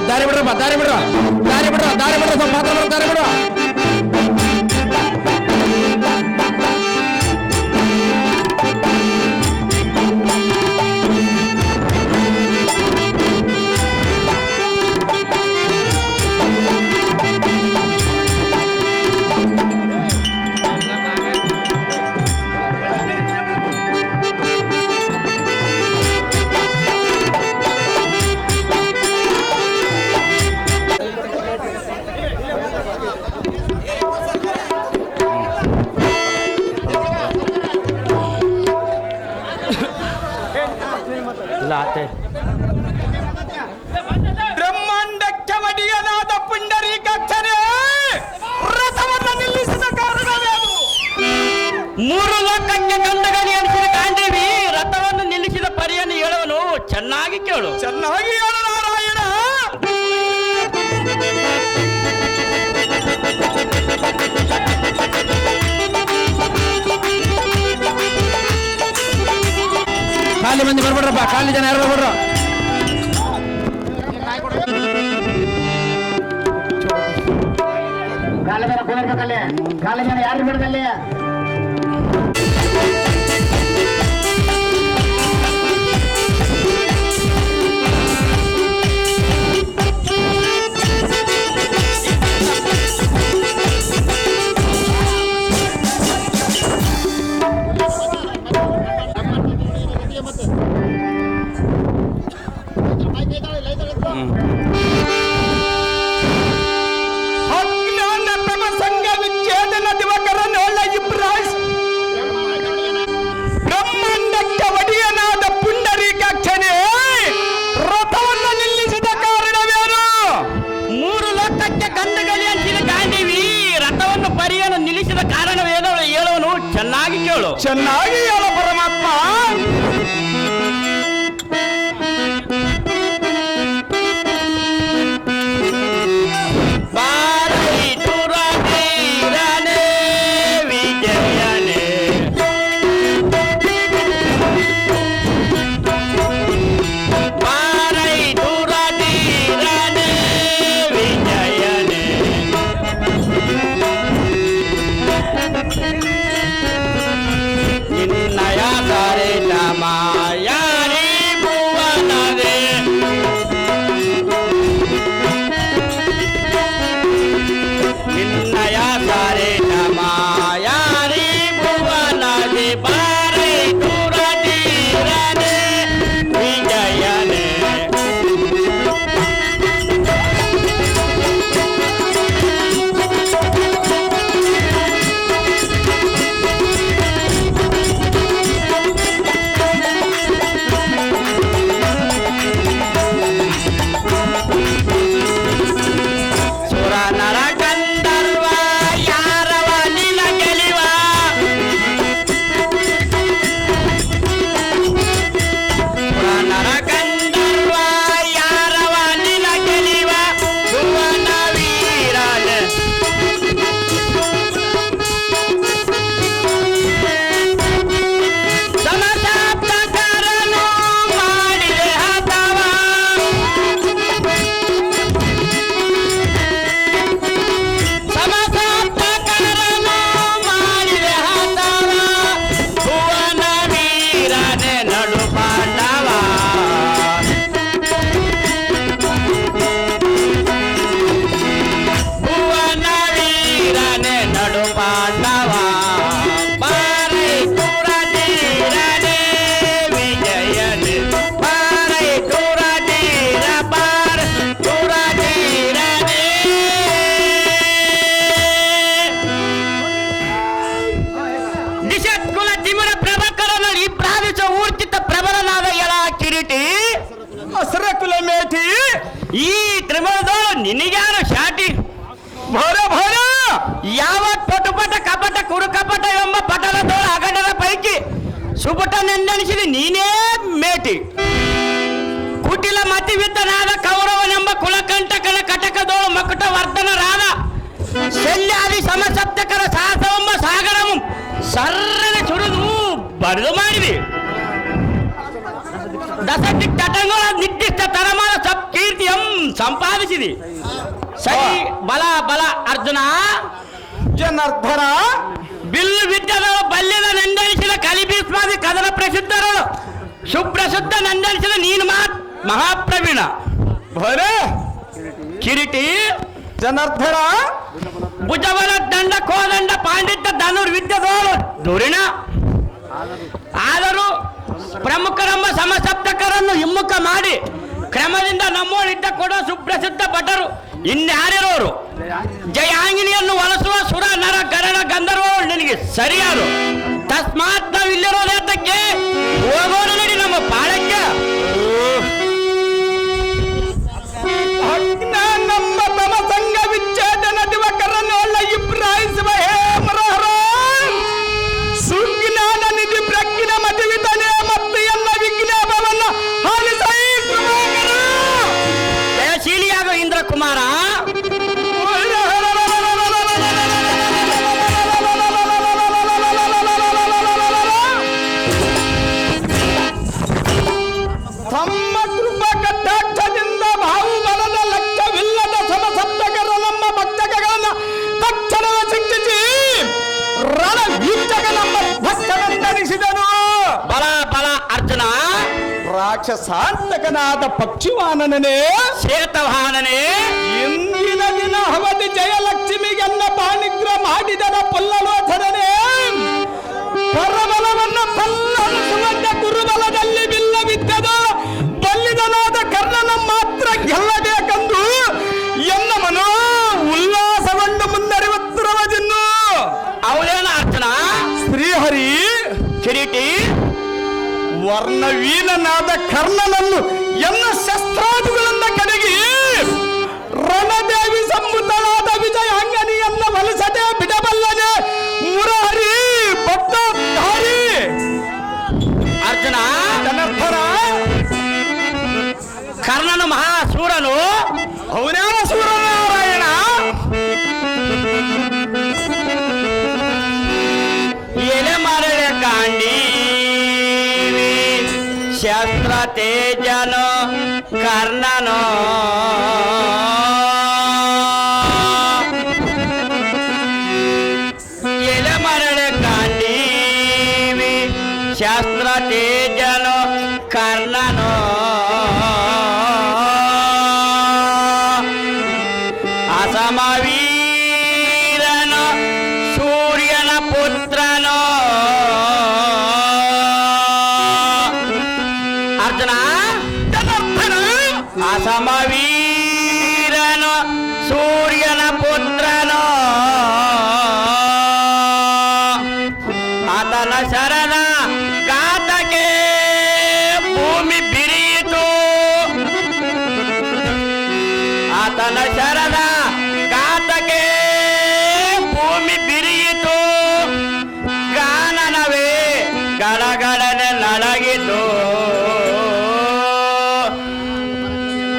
ದಾರಿ ಬಿಡ್ರಪ್ಪ, ದಾರಿ ಬಿಡ್ರ, ದಾರಿ ಬಿಡ್ರ, ದಾರಿ ಬಿಡ್ರ, ಸ್ವಲ್ಪ ಮಾತ್ರ ದಾರಿ ಬಿಡ್ರ. ಬ್ರಹ್ಮಾಂಡಕ್ಕೆ ಒಡೆಯನಾದ ಪುಂಡರೀಕಾಕ್ಷನೇ ರಥವನ್ನು ನಿಲ್ಲಿಸಿದ ಕಾರಣವೇನು? ಮೂರು ಲೋಕಕ್ಕೆ ಕಂದಗಲಿ ಅನಿಸಿದ ಕಾಂಡೇವಿ ರಥವನ್ನು ನಿಲ್ಲಿಸಿದ ಪರಿಯನ್ನು ಹೇಳುವನು ಚೆನ್ನಾಗಿ ಕೇಳು. ಚೆನ್ನಾಗಿ ಹೇಳು ನಾರಾಯಣ. ಖಾಲಿ ಮಂದಿ ಬರ್ಬಿಡ್ರಪ್ಪ, ಖಾಲಿ ಜನ ಯಾರು ಬರ್ಬಿಡ್ರ. ಕಾಲ ಜನ ಯಾರು ಬಿಡದಲ್ಲಿ ಬ್ರಹ್ಮಾಂಡಕ್ಕೆ ಒಡೆಯನಾದ ಪುಂಡರೀಕಾಕ್ಷನೇ ರಥವನ್ನು ನಿಲ್ಲಿಸಿದ ಕಾರಣವೇನು? ಮೂರು ಲೋಕಕ್ಕೆ ಕಂದಗಲಿ ಅನಿಸಿದ ಕಾಂಡೇವಿ ರಥವನ್ನು ಪರಿಯನ್ನು ನಿಲ್ಲಿಸಿದ ಕಾರಣವೇನು ಹೇಳುವನು ಚೆನ್ನಾಗಿ ಕೇಳು. ಚೆನ್ನಾಗಿ ಹೇಳು ಪರಮಾತ್ಮ. ಈ ತ್ರಿಮಲದೋಳು ನಿನಗ್ಯಾರು ಶಾಟಿ ಭರ ಭರ ಯಾವ ಪಟುಪಟ ಕಪಟ ಕುರುಕಪಟ ಎಂಬ ಪಟಲದೋಳು ಅಗಡರ ಪೈಕಿ ಸುಪಟನೆಂದೆನಿಸಿದ ನೀನೇ ಮೇಟಿ ಕುಟಿಲ ಮತಿವಿದ್ದನಾದ ಕೌರವನೆಂಬ ಕುಲಕಂಟಕನ ಕಟಕದೋಳು ಮಕುಟ ವರ್ಧನರಾದ ಶಲ್ಯಾದಿ ಸಮಸಪ್ತಕರ ಸಾಹಸವೆಂಬ ಸಾಗರವು ಸರ್ರನೆ ಸುರಿದು ಬರೆದು ಮಾಡಿದೆ ದಶದಿಕ್ ತಟಂಗಳ ನಿರ್ದಿಷ್ಟ ತರಮಾನ ಸಪ್ ಕೀರ್ತಿಯಂ ಸಂಪಾದಿಸಿದಿ ಸರಿ. ಬಲ ಬಲ ಅರ್ಜುನ. ಜನಾರ್ದನ, ಬಿಲ್ಲು ವಿದ್ಯೆಗಳು ಬಲ್ಯದ ನಂದನಿಸಿದ ಕಲಿಬೀಸ್ವಾದಿ ಕದನ ಪ್ರಸಿದ್ಧರಳು ಸುಪ್ರಸಿದ್ಧ ನಂದನಿಸಿದ ನೀನು ಮಹಾಪ್ರವೀಣ. ಭರೆ ಕಿರೀಟಿ ಜನಾರ್ದನ, ಭುಜಬಲ ದಂಡ ಕೋದಂಡ ಪಾಂಡಿತ್ಯ ಧನುರ್ವಿದ್ಯೆಗಳು ಧುರಿಣ. ಆದರೂ ಪ್ರಮುಖರೆಂಬ ಸಮಸಪ್ತಕರನ್ನು ಹಿಮ್ಮುಖ ಮಾಡಿ ಕ್ರಮದಿಂದ ನಮ್ಮೋಳಿದ್ದ ಕೊಡೋ ಸುಪ್ರಸಿದ್ಧ ಭಟರು ಇನ್ಯಾರಿರೋರು. ಜಯಾಂಗಿನಿಯನ್ನು ಒಲಿಸುವ ಸುರ ನರ ಗರಣ ಗಂಧರ್ವಗಳು ನಿನಗೆ ಸರಿಯಾರು. ತಸ್ಮಾತ್ ನಾವು ಇಲ್ಲಿರೋದಕ್ಕೆ ಹೋಗೋಣ ನಡಿ ನಮ್ಮ ಪಾಳಕ್ಕೆ. ನಮ್ಮ ತಮ ಸಂಘ ವಿಚ್ಛೇದನ ದಿವಕರನ್ನೊಳ್ಳ ಇಬ್ರಾಯಿಸುವ ಹೇ ಮರಹರ ಸುಜ್ಞಾನ ನಿಧಿ ಪ್ರಜ್ಞ ಮದುವಿತನೆ ಮತ್ತು ಎಲ್ಲ ವಿಜ್ಞಾಪವನ್ನ ಹಾಲಿಸೈ ಜಯಶೀಲಿಯಾಗ ಇಂದ್ರ ಕುಮಾರ. ತಮ್ಮ ಕೃಪಾ ಕಟಾಕ್ಷದಿಂದ ಬಾಹುಬಲದ ಲಕ್ಷ್ಯವಿಲ್ಲದ ಸಮಸಪ್ತಕರ ನಮ್ಮ ಭಕ್ತಗಳನ್ನು ತಕ್ಷಣವೇ ಶಿಕ್ಷಿಸಿ ರಣವೀಕ್ಷಕ ನಮ್ಮ ಭಕ್ತನಂದನಿಸಿದನು. ಬಲ ಬಲ ಅರ್ಜುನ. ರಾಕ್ಷಸಾಂತಕನಾದ ಪಕ್ಷಿವಾಹನನೇ, ಶ್ವೇತವಾಹನನೇ, ಇಂದಿನ ದಿನ ಅವಧಿ ಜಯಲಕ್ಷ್ಮಿಗೆನ್ನ ಪಾಣಿಗ್ರ ಮಾಡಿದನ ಪುಲ್ಲಲೋಚನನೇ, ಪರಬಲವನ್ನು ಸಲ್ಲಣಿಸುವಂತ ಗುರುಬಲದಲ್ಲಿ ಬಿಲ್ಲವಿದ್ದದ ಬಲ್ಲಿದನಾದ ಕರ್ಣನ ಮಾತ್ರ ಗೆಲ್ಲಬೇಕೆಂದು ಎನ್ನ ಮನೋ ಉಲ್ಲಾಸಗೊಂಡು ಮುಂದರಿಯುತ್ತಿರುವುದಿನ್ನು. ಅವಳೇನ ಅರ್ಜುನ? ಶ್ರೀಹರಿ ಕಿರೀಟಿ ವರ್ಣವೀನನಾದ ಕರ್ಣನನ್ನು ಎನ್ನ ಶಸ್ತ್ರಾದಿಗಳಿಂದ ಕಡೆಗಿ ರಣದೇವಿ ಸಂಬುತಳಾದ ವಿಜಯಾಂಗನಿಯನ್ನ ವಲಸದೆ ಬಿಡಬಲ್ಲನೆ ಮುರಾರಿ ಭಕ್ತಧಾರಿ. ಅರ್ಜುನ, ಜನಾರ್ದನ, ಕರ್ಣನು ಮಹಾಸೂರನು. ಅವನ್ಯಾವ ಸೂರ್ಯನಾರಾಯಣ? ಎಲೆ ಮರಳೆ ಕಾಂಡಿ ಶಸ್ತ್ರ ತೇಜನು ಕರ್ಣನು. ಎಲೆ ಮರಳೆ ಕಾಂಡೀವಿ ಶಸ್ತ್ರ ತೇಜನು ಕರ್ಣನು. ಅಸಮವೀರನು ಸೂರ್ಯನ ಪುತ್ರನು. ಅರ್ಜುನ, ಅಸಮವೀರನು ಸೂರ್ಯನ ಪುತ್ರನು. ಆತನ ಶರಣ ಗಾತಕ್ಕೆ ಭೂಮಿ ಬಿರಿಯಿತು. ಆತನ ಶರಣ ಗಾತಕ್ಕೆ ಭೂಮಿ ಬಿರಿಯಿತು. ಗಾನನವೇ ಗಡಗಡನೆ ನಡಗಿತು.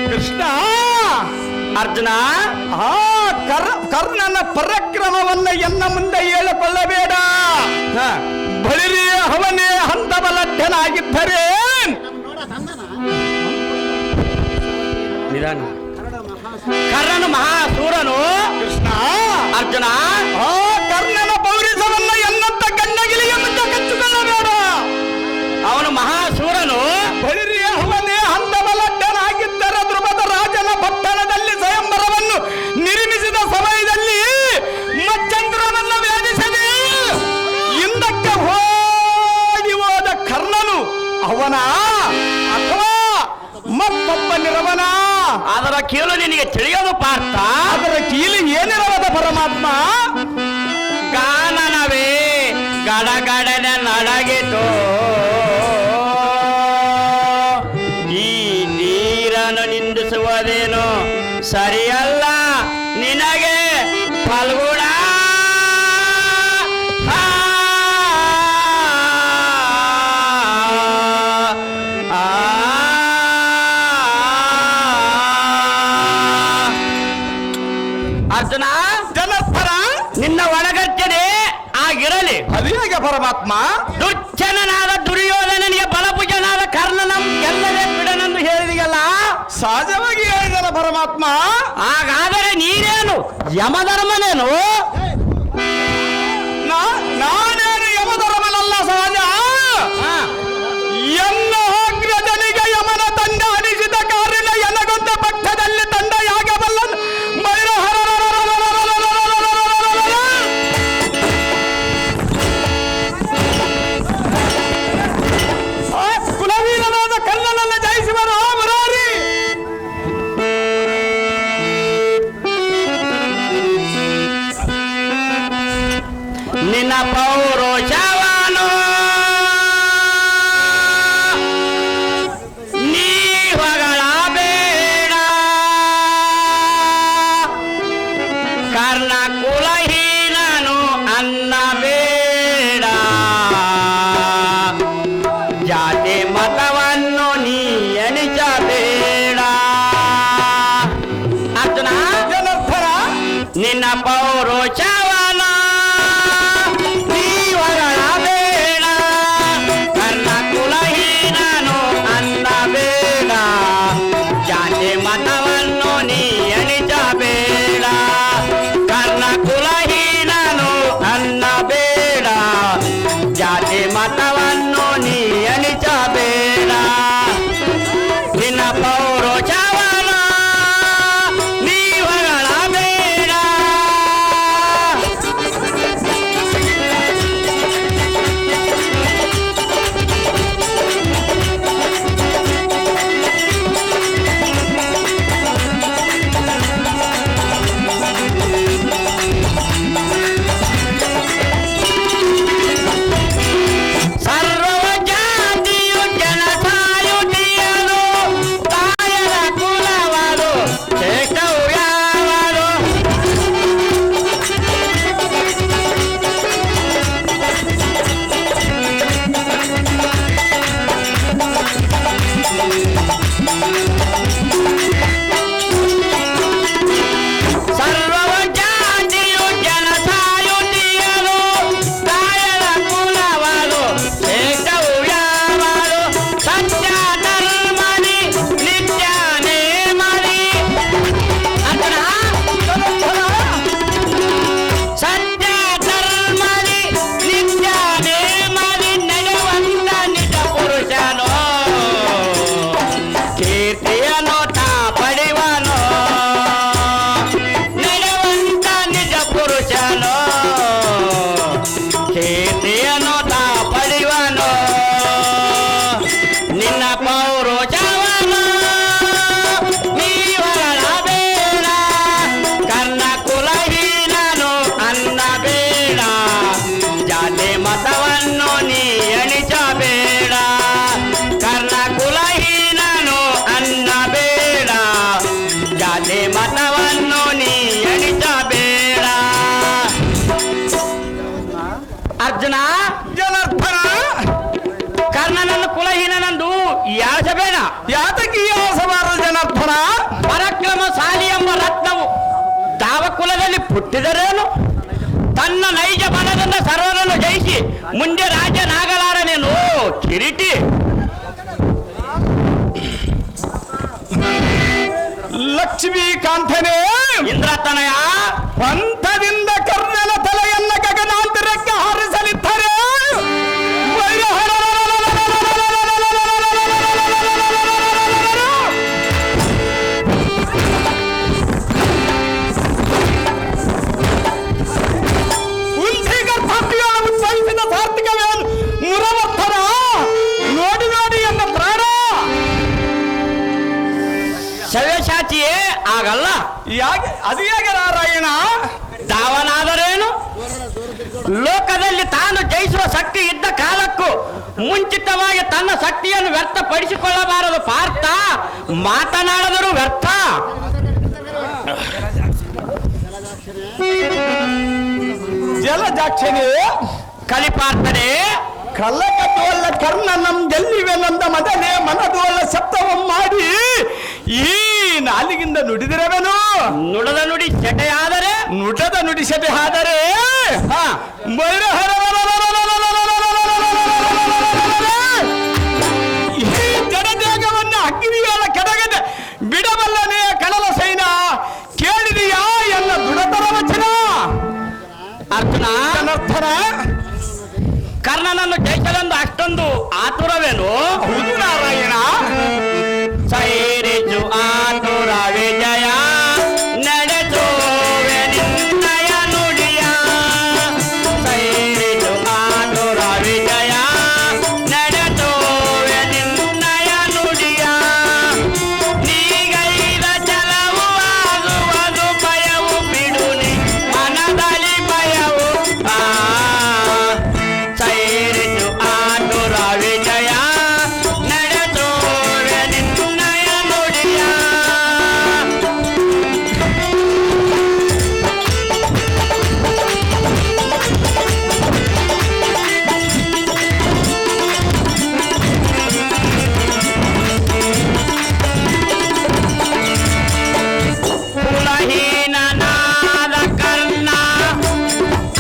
ಕೃಷ್ಣ, ಅರ್ಜುನ, ಆ ಕರ್ಣನ ಪರಾಕ್ರಮವನ್ನು ಎನ್ನ ಮುಂದೆ ಹೇಳಿಕೊಳ್ಳಬೇಡ. ಬಳಿರಿ ಅವನೇ ಹಂತಬಲಧ್ಯನಾಗಿದ್ದರೆ ನಿಧಾನ. ಕರ್ಣನು ಮಹಾಸೂರನು. ಕೃಷ್ಣ, ಅರ್ಜುನ, ಆ ಕರ್ಣನ ಪೌರಿಸವನ್ನ ಎನ್ನಂತ ಗಂಡಗಿಲಿಯ ಮುಂದೆ ಕಚ್ಚಿಕೊಳ್ಳಬೇಡ. ಅವನು ಮಹಾಸೂರನು. ಬಳಿರಿ ಅವನೇ ಹಂತಬಲಧ್ಯನಾಗಿದ್ದರೆ ಧ್ರುವದ ರಾಜನ ಪಟ್ಟಣದಲ್ಲಿ ಸ್ವಯಂವರವನ್ನು ನಿರ್ಮಿಸಿದ ಸಮಯದಲ್ಲಿ ಮಚ್ಚಂದ್ರನನ್ನು ವ್ಯಾಧಿಸದೆ ಹಿಂದಕ್ಕೆ ಓಡಿ ಹೋದ ಕರ್ಣನು ಅವನ ಅಥವಾ ಮತ್ತೊಬ್ಬನಿರವನ? ಅದರ ಕೀಲು ನಿನಗೆ ತಿಳಿಯೋದು ಪಾರ್ಥ. ಅದರ ಕೀಲಿ ಏನಿರವದ ಪರಮಾತ್ಮ? ಗಾನನವೇ ಗಡಗಡನೆ ನಡಗಿತು. ಈ ನೀರನ್ನು ನಿಂದಿಸುವುದೇನು ಸರಿಯಲ್ಲ ನಿನಗೆ ಫಲ್ಗುಣ. ಅರ್ಜುನ, ಜನಪರ ನಿನ್ನ ಒಳಗಟ್ಟನೆ ಆಗಿರಲಿ. ಅದೇಗೆ ಪರಮಾತ್ಮ? ದುರ್ಜನನಾದ ದುರ್ಯೋಧನನಿಗೆ ಬಲಭುಜನಾದ ಕರ್ಣನ ಗೆಲ್ಲದೆ ಬಿಡನೆಂದು ಹೇಳಿದೆಯಲ್ಲ. ಸಹಜವಾಗಿ ಹೇಳಿದನ ಪರಮಾತ್ಮ. ಹಾಗಾದರೆ ನೀನೇನು ಯಮಧರ್ಮನೇನು? ನಾನೇನು ಯಮಧರ್ಮನಲ್ಲ ಸಹಜ. ಎನ್ನ ಅಗ್ರಜನಿಗೆ ಯಮನ ತಂಡ ಅನಿಸಿದ ಕಾರಣ ಎನಗೊಂದ ಪಕ್ಷದಲ್ಲಿ ತಂಡೆಯಾಗಬಲ್ಲ ಕುಲವೀರನಾದ ಕರ್ಣನನ್ನು ಜಯಿಸುವರು ಮುರಾರಿ. ನಿನ್ನ ಪೌರುಷವನು ನೀ ಹೊಗಳಬೇಡ, ಕರ್ಣ ಕುಲಹೀನನು ಅನ್ನಬೇಡ, ಜಾತಿ ಮತವನ್ನು ನೀ ಎಣಿಸಬೇಡ. ಅರ್ಜುನ, ನಿನ್ನ ಪೌರುಷವನ ನೀ ಹೊಗಳಬೇಡ, ಕರ್ಣ ಕುಲಹೀನನು ಅನ್ನಬೇಡ, ಜಾತಿ ಮತವನ್ನು ನೀ ಎಣಿಸಬೇಡ, ಕರ್ಣ ಕುಲಹೀನನು ಅನ್ನಬೇಡ, ಜಾತಿ ಮತವನ್ನು ನೀ ಎಣಿಸಬೇಡ. ನಿನ್ನ ಪೌರುಷವನ ನೀ ಹೊಗಳಬೇಡ. ಸರ್ವ ಜಾತಿಯು ಜನಸಾಯುಧಿಯರು, ತಾಯರ ಕುಲವರು ಶ್ರೇಷ್ಠವು ಯಾವರು? ಸರ್ವ ಜಾತಿಯು ಜನಸಾಯುಧಿಯರು, ತಾಯರ ಕುಲವರು ಶ್ರೇಷ್ಠವು ಯಾವರು? ಸತ್ಯ ಧರ್ಮನಿ ನಿತ್ಯ ನೇಮರಿ. ಅರ್ಜುನ, ಸತ್ಯ ಧರ್ಮನಿ ನಿತ್ಯ ನೇಮರಿ ನಡೆಯುವಂತ ನಿಜ ಪುರುಷನೋ, ಕೀರ್ತಿಯನ್ನು ತಾ ಪಡೆಯುವನೋ, ನಡೆಯುವಂತ ನಿಜ ಪುರುಷನೋ, ಕೀರ್ತಿಯನ್ನು ತಾ ಪಡೆಯುವನೋ. ನಿನ್ನ ಪೌರುಷವನು ನೀ ಹೊಗಳಬೇಡ, ಕರ್ಣ ಕುಲಹೀನನು ಅನ್ನಬೇಡ, ಜಾತಿ ಮತವನ್ನು ನೀ ಎಣಿಸಬೇಡ, ಕರ್ಣ ಕುಲಹೀನನು ಅನ್ನಬೇಡ, ಜಾತಿ ಮತವನ್ನು ನೀ ಎಣಿಸಬೇಡ. ಅರ್ಜುನ, ಜನಾರ್ದನ, ಕರ್ಣನನ್ನು ಕುಲಹೀನನೆಂದು ಯಾಸಬೇಡ. ಯಾತಕ್ಕೆ ಈ ಆಸಬಾರದು ಜನಾರ್ದನ? ಪರಾಕ್ರಮಶಾಲಿ ಎಂಬ ರತ್ನವು ತಾವ ಕುಲದಲ್ಲಿ ಹುಟ್ಟಿದರೇನು? ತನ್ನ ನೈಜ ಬಲದಿಂದ ಸರ್ವರನ್ನು ಜಯಿಸಿ ಮುಂದೆ ರಾಜನಾಗಲಾರನೇನು ಕಿರೀಟಿ? ಲಕ್ಷ್ಮೀಕಾಂತನೇ, ಇಂದ್ರತನಯ, ಪಂಥದಿಂದ ಕರ್ಣನ ತಲೆಯನ್ನ ಗಗನಾಂತರಕ್ಕೆ ಹಾರಿಸಲಿದ್ದಾರೆ. ಉದ್ಭವಿಸಿದ ಸಾರ್ಥಕವೇನು ಮುರವರ್ಥನ ನೋಡಿ ನೋಡಿ ಎಂದ ಪ್ರಾಣ. ಸವ್ಯಸಾಚಿಯೇ ಆಗಲ್ಲ. ಅದು ಹೇಗೆ ನಾರಾಯಣ? ತಾವನಾದರೇನು? ಲೋಕದಲ್ಲಿ ತಾನು ಜಯಿಸುವ ಶಕ್ತಿ ಇದ್ದ ಕಾಲಕ್ಕೂ ಮುಂಚಿತವಾಗಿ ತನ್ನ ಶಕ್ತಿಯನ್ನು ವ್ಯರ್ಥಪಡಿಸಿಕೊಳ್ಳಬಾರದು ಪಾರ್ಥ. ಮಾತನಾಡದರೂ ವ್ಯರ್ಥ. ಜಲಜಾಕ್ಷನೇ, ಕಲಿಪಾರ್ಥನೆ, ಕಲ್ಲಕತ್ತುವಲ್ಲ ಕರ್ಣ ನಮ್ ಗೆಲ್ಲಿವೆನಂದ ಮದನೆ ಮನದುವಲ್ಲ ಶಬ್ದವಂ ಮಾಡಿ ಈ ನಾಲಿಗಿಂದ ನುಡಿದಿರವೇನು? ನುಡದ ನುಡಿ ಸೆಟೆಯಾದರೆ, ನುಡದ ನುಡಿ ಸೆಟೆ ಆದರೆ ಈ ಜಡದೇಗವನ್ನು ಅಗ್ನಿಯಾಲ ಕೆಡಗದೆ ಬಿಡಬಲ್ಲನೆ ಕಡಲ ಅರ್ಜುನ, ಜನಾರ್ದನ, ಕರ್ಣನನ್ನು ಜಯಿಸಲೆಂದು ಅಷ್ಟೊಂದು ಆತುರವೇನು? ಹೌದು ನಾರಾಯಣ. ಸೈರಿಸು ಆತುರ ವಿಜಯ ನಡೆಸುವೆ ನಿನ್ನಯ ನುಡಿಯ. ಸೈರಿಸು ಆತುರ ವಿಜಯ ನಡೆಸುವೆ ನಿನ್ನಯ ನುಡಿಯ. ನೀಗೈದ ಚಲವು ಆಗುವುದು ಭಯವು ಬಿಡುನಿ ಮನದಲ್ಲಿ ಭಯವು. ಸೈರಿಸು ಆತುರ ವಿಜಯ ನಡೆಸುವೆ ನಿನ್ನಯ ನುಡಿಯ. ಕುಲಹೀನನಾದ ಕರ್ಣ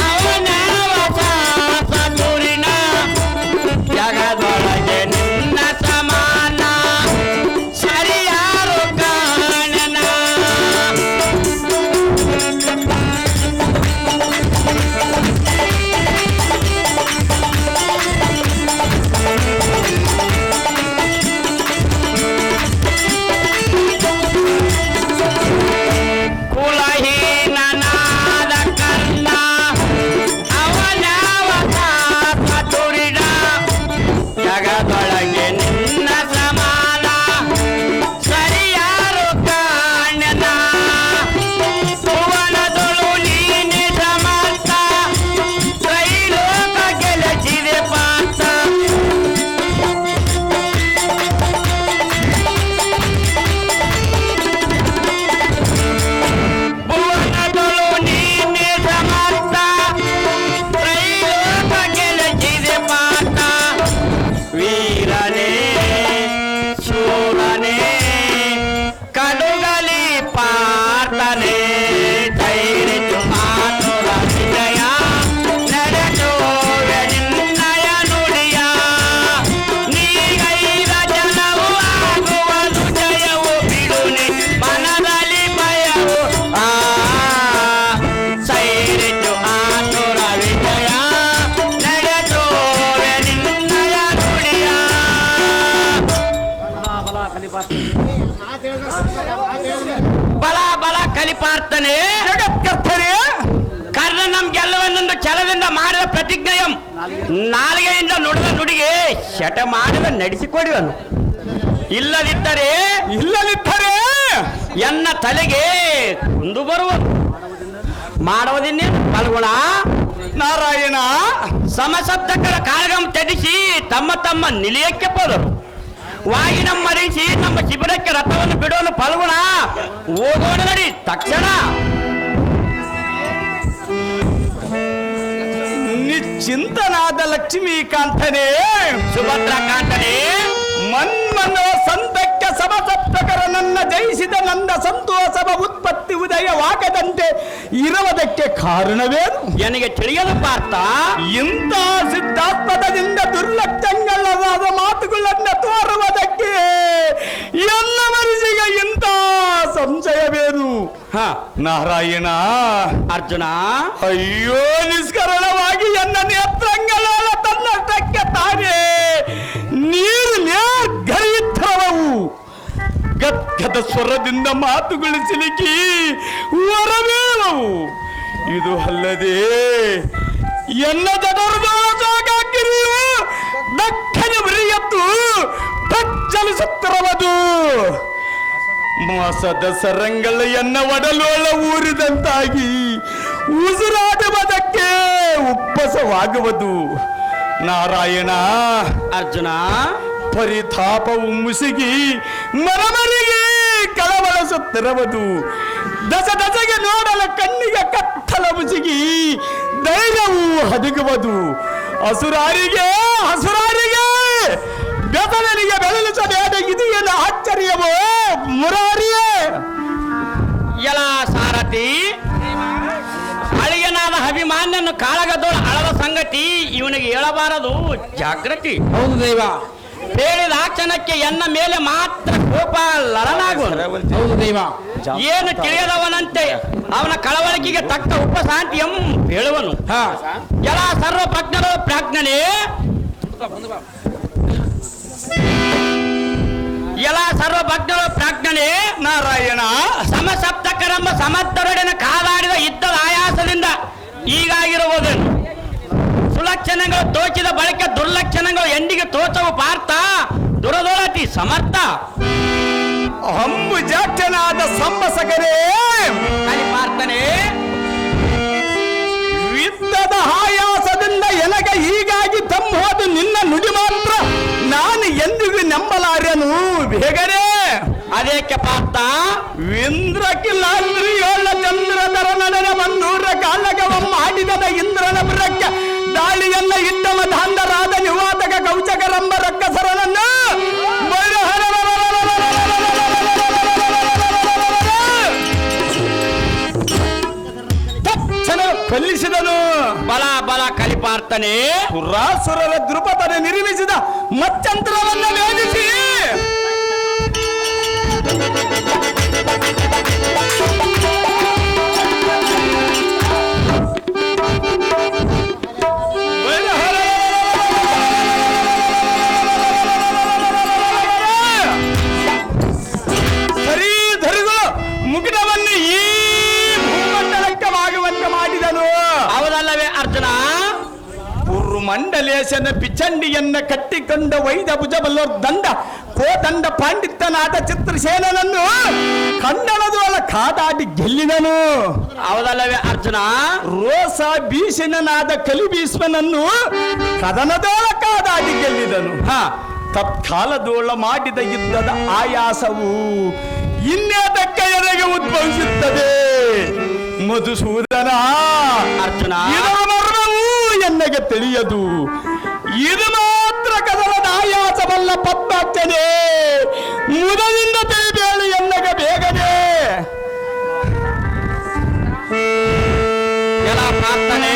ಅವನ ವಸಾಸ ದುರಿಣ. ಜಗದೊಳಗೆ ನಿನ್ನ ಸಮಾನ ಸರಿಯಾರು ಕಾಣನ. ಕುಲಹೀನನಾದ ಕರ್ಣ ಅವನ ವಸಾಸ ದುರಿಣ. ಜಗದೊಳಗೆ ನಿನ್ನ ಸಮಾನ ಸರಿಯಾರು ಕಾಣನ. ಭುವನದೊಳು ನೀನೆ ಸಮರ್ಥ ತ್ರೈಲೋಕ ಗೆಲಚಿದೆ ಪಾರ್ಥ. ಭುವನದೊಳು ನೀನೆ ಸಮರ್ಥ ತ್ರೈಲೋಕ ಗೆಲಚಿದೆ ಪಾರ್ಥ. ವೀರನೇ ಶೂರನೇ ಕಡುಗಲಿ ಪಾರ್ಥನೆ. ಧೈರ್ಯ ಆತುರ ವಿಜಯ ನಡೆಸುವೆ ನಿನ್ನಯ ನುಡಿಯ. ನೀಗೈದ ಜನವು ಆಗುವುದು ಜಯವು ಬಿಡುನಿ ಮನದಲ್ಲಿ ಭಯವು. ಸೈರಿಸು ಆತುರ ವಿಜಯ ನಡೆಸುವೆ ನಿನ್ನಯ ನುಡಿಯ. ಬಲ ಬಲ ಕಲಿಪಾರ್ತನೆ. ಜಗತ್ಕರ್ತನೇ, ಕರ್ಣ ನಮ್ ಗೆಲ್ಲುವನೆಂದು ಛಲದಿಂದ ಮಾಡಿದ ಪ್ರತಿಜ್ಞೆಯಂ ನಾಲಿಗೆಯಿಂದ ನುಡಿದ ನುಡಿಗೆ ಶಟ ಮಾಡಿದ ನಡೆಸಿಕೊಡುವನು. ಇಲ್ಲದಿದ್ದರೆ ಇಲ್ಲದಿದ್ದರೆ ಎನ್ನ ತಲೆಗೆ ಕುಂದು ಬರುವುದು. ಮಾಡುವುದಿನ್ನೇನು ಫಲ್ಗುಣ? ನಾರಾಯಣ, ಸಮಸಪ್ತಕರ ಕಾಳಗಂ ತ್ಯಜಿಸಿ ತಮ್ಮ ತಮ್ಮ ನಿಲಯಕ್ಕೆ ಹೋದರು. ವಾಗಿ ಮರಿಸಿ ನಮ್ಮ ಶಿಬಿರಕ್ಕೆ ರಥವನ್ನು ಬಿಡೋನು ಫಲ್ಗುಣ. ಹೋಗೋಣ ನಡಿ ತಕ್ಷಣ. ನಿಶ್ಚಿಂತನಾದ ಲಕ್ಷ್ಮೀಕಾಂತನೇ, ಸುಭದ್ರಾ ಕಾಂತನೇ, ಮನ್ಮನೋ ಸಂತಕ್ಕೆ ಸಮಸಪ್ತಕರ ನನ್ನ ಜಯಿಸಿದ ನನ್ನ ಸಂತೋಷವ ಉತ್ಪತ್ತಿ ಉದಯವಾಗದಂತೆ ಇರುವುದಕ್ಕೆ ಕಾರಣವೇನು? ನನಗೆ ತಿಳಿಯಲು ಪಾರ್ಥ. ಇಂಥ ಸಿದ್ಧಾತ್ಮದಿಂದ ದುರ್ಲಕ್ಷಗಳಾದ ಮಾತುಗಳನ್ನು ತೋರುವುದಕ್ಕೆ ಎಲ್ಲ ಮನಸ್ಸಿಗೆ ಇಂಥ ಸಂಶಯವೇನು? ನಾರಾಯಣ, ಅರ್ಜುನ, ಅಯ್ಯೋ ನಿಷ್ಕರಣವಾಗಿ ಎನ್ನ ನೇತ್ರಂಗಳೆಲ್ಲ ತನ್ನಷ್ಟಕ್ಕೆ ತಾನೇ ನೀರು ಗರಿಯುತ್ತವವು. ಗದ್ಗದ ಸ್ವರದಿಂದ ಮಾತುಗಳು ಸಿಲುಕಿ ಹೊರಬೀಳವು. ಇದು ಅಲ್ಲದೆ ಎನ್ನ ಜನರು ದಕ್ಕನೆ ಬರಿಯತ್ತು ಪ್ರಜ್ವಲಿಸುತ್ತಿರುವುದು. ಮೋಸದ ಸರಂಗಳ ಎನ್ನ ಒಡಲೋಳ ಊರಿದಂತಾಗಿ ಉಸಿರಾಡುವುದಕ್ಕೆ ಉಪ್ಪಸವಾಗುವುದು. ನಾರಾಯಣ, ಅರ್ಜುನ, ಪರಿತಾಪವು ಮುಸುಗಿ ಮರಮರಿಗೆ ಕಳವಳಿಸುತ್ತಿರುವುದು. ದಸ ದಸಗೆ ನೋಡಲು ಕಣ್ಣಿಗೆ ಕತ್ತಲ ಮುಸುಗಿ ಧೈರ್ಯವು ಹದುಗುವುದು. ಹಸುರಾರಿಗೆ ಬೆಸವನಿಗೆ ಬೆಳಲಿಸಬೇಡ, ಇದು ಏನು ಆಶ್ಚರ್ಯವೋ ಮುರಾರಿಯೇ? ಎಲ ಸಾರಥಿ, ಅಳಿಯನಾದ ಅಭಿಮಾನ್ಯನು ಕಾಳಗದೋಳ ಅಳದ ಸಂಗತಿ ಇವನಿಗೆ ಹೇಳಬಾರದು. ಜಾಗೃತಿ. ಹೌದು ದೈವ. ಹೇಳಿದ ಆ ಕ್ಷಣಕ್ಕೆ ಎನ್ನ ಮೇಲೆ ಮಾತ್ರ ಕೋಪ ಲಳಲಾಗುವುದು. ಹೌದು ದೈವ. ಏನು ತಿಳಿಯದವನಂತೆ ಅವನ ಕಳವಳಿಕೆಗೆ ತಕ್ಕ ಉಪಶಾಂತಿ ಹೇಳುವನು. ಎಲ್ಲ ಸರ್ವ ಪ್ರಜ್ಞರು ಪ್ರಾಜ್ಞನೇ, ಎಲ್ಲ ಸರ್ವ ಭಕ್ತರು ಪ್ರಾಜ್ಞನೇ ನಾರಾಯಣ. ಸಮಸಪ್ತಕರೆಂಬ ಸಮರ್ಥರೊಡನೆ ಕಾದಾಡಿದ ಯುದ್ಧದ ಆಯಾಸದಿಂದ ಹೀಗಾಗಿರುವುದನ್ನು ಸುಲಕ್ಷಣಗಳು ತೋಚಿದ ಬಳಿಕ ದುರ್ಲಕ್ಷಣಗಳು ಎಂದಿಗೆ ತೋಚವು ಪಾರ್ಥ ದುರದೊಳತಿ ಸಮರ್ಥ ಅಂಬುಜಾಕ್ಷನಾದ ಸಂಬಸಕರೇ ಪಾರ್ಥನೇ, ಯುದ್ಧದ ಆಯಾಸದಿಂದ ಎನಗೆ ಹೀಗಾಗಿ ತಮ್ಮೋದು ನಿನ್ನ ನುಡಿ ಮಾತ್ರ ನಾನು ಎಂದಿಗೂ ನಂಬಲಾರೆನು ಬೇಗನೆ. ಅದೇಕೆ ಪಾರ್ಥ? ಇಂದ್ರಕಿಲ್ಲಾಂದ್ರಿ ಏಳ ಚಂದ್ರಧರ ನಡೆನ ಬಂದೂರ ಕಾಲಗವ ಮಾಡಿದ ಇಂದ್ರನ ಬುರಕ್ಕ ದಾಳಿಯನ್ನ ಇಟ್ಟವ ದಾಂಧರಾದ ನಿವಾತಕ ಕೌಚಕರಂಬ ರಕ್ಕಸರನನ್ನು ತಕ್ಷಣ ಕೊಲ್ಲಿಸಿದನು. ಬಲ ಬಲ ಕಲಿಪಾರ್ಥನೆ. ಸುರಾಸುರರ ದೃಪದನ ನಿರ್ಮಿಸಿದ ಮಚ್ಚಂತ್ರವನ್ನು ವೇದಿಸಿ ಸರಿ ಧರಿದು ಮುಗಿದವನ್ನು ಈ ಭೂಮಂಡಲಕ್ಕವಾಗುವಂತೆ ಮಾಡಿದನು. ಹೌದಲ್ಲವೇ ಅರ್ಜುನ? ಮಂಡಲೇಶನ ಪಿಚಂಡಿಯನ್ನ ಕಟ್ಟಿಕೊಂಡ ವೈದ ಭುಜಬಲ್ಲೋರ್ ದಂಡ ಕೋದಂಡ ಪಾಂಡಿತನಾದ ಚಿತ್ರಸೇನನನ್ನು ಕನ್ನಡದೊಳ ಕಾದಾಡಿ ಗೆಲ್ಲಿದನು. ಹೌದಲ್ಲವೇ ಅರ್ಜುನ? ರೋಸ ಭೀಷಣನಾದ ಕಲಿಭೀಷ್ಮನನ್ನು ಕದನದೋಳ ಕಾದಾಡಿ ಗೆಲ್ಲಿದನು. ತತ್ಕಾಲದೋಳ ಮಾಡಿದ ಯುದ್ಧದ ಆಯಾಸವು ಇನ್ನೇದಕ್ಕೆ ಎನಗೆ ಉದ್ಭವಿಸುತ್ತದೆ ಮಧುಸೂದನ. ಅರ್ಜುನ, ಇದರ ಮರ್ಮವು ಎನ್ನಗೆ ತಿಳಿಯದು. ಇದು ಮಾತ್ರ ಕದನದ ಆಯಾಸವಲ್ಲ ಪದ್ಮಾಕ್ಷನೇ, ಮುದದಿಂದ ತಿಳಿಬೇಳು ಎನ್ನಗೆ ಬೇಗನೆ. ಎಲ್ಲ ಪ್ರಾರ್ಥನೆ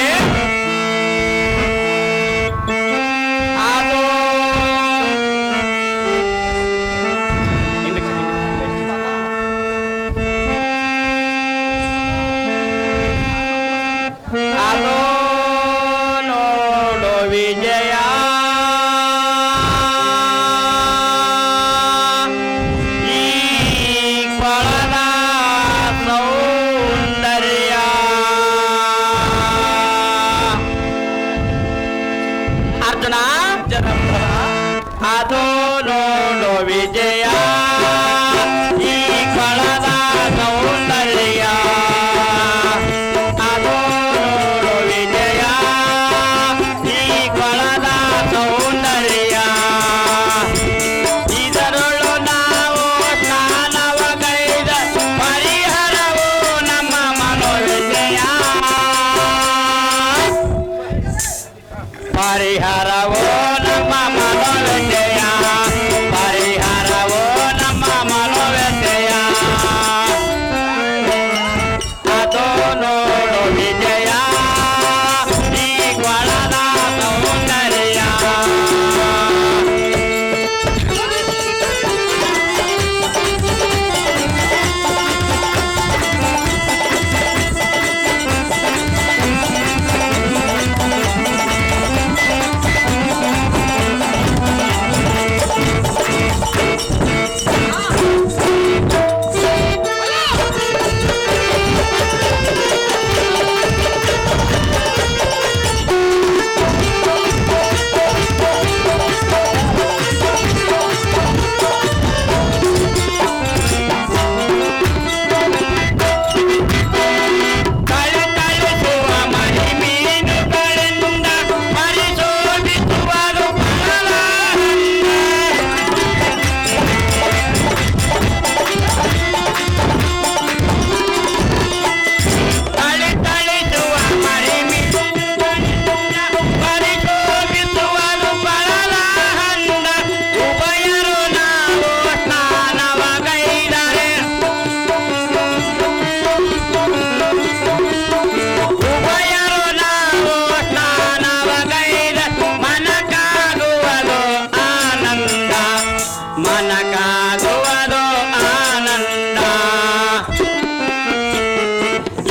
ಮನಕಾಗುವುದು ಆನಂದ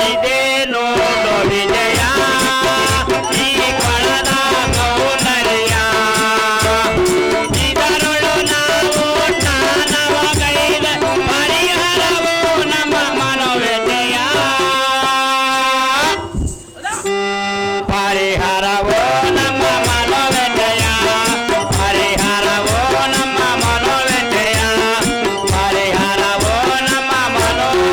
ಇದೇ ನೋಡು ವಿಜಯ ಈ ಕೊಳದ ಸೌಂದರ್ಯ ಇದರೊಳು ನಾವು ಸ್ನಾನವಗೈದ ಪರಿಹಾರವು ನಮ್ಮ ಮನೋವ್ಯಥೆಯ ಪರಿಹಾರವೋ ನಮ್ಮ ಮನೋವ್ಯಥೆಯ ಪರಿಹಾರವೋ ನಮ್ಮ ಮನೋವ್ಯಥೆಯ ಪರಿಹಾರವೋ ನಮ್ಮ ಮನೋವ್ಯಥೆಯ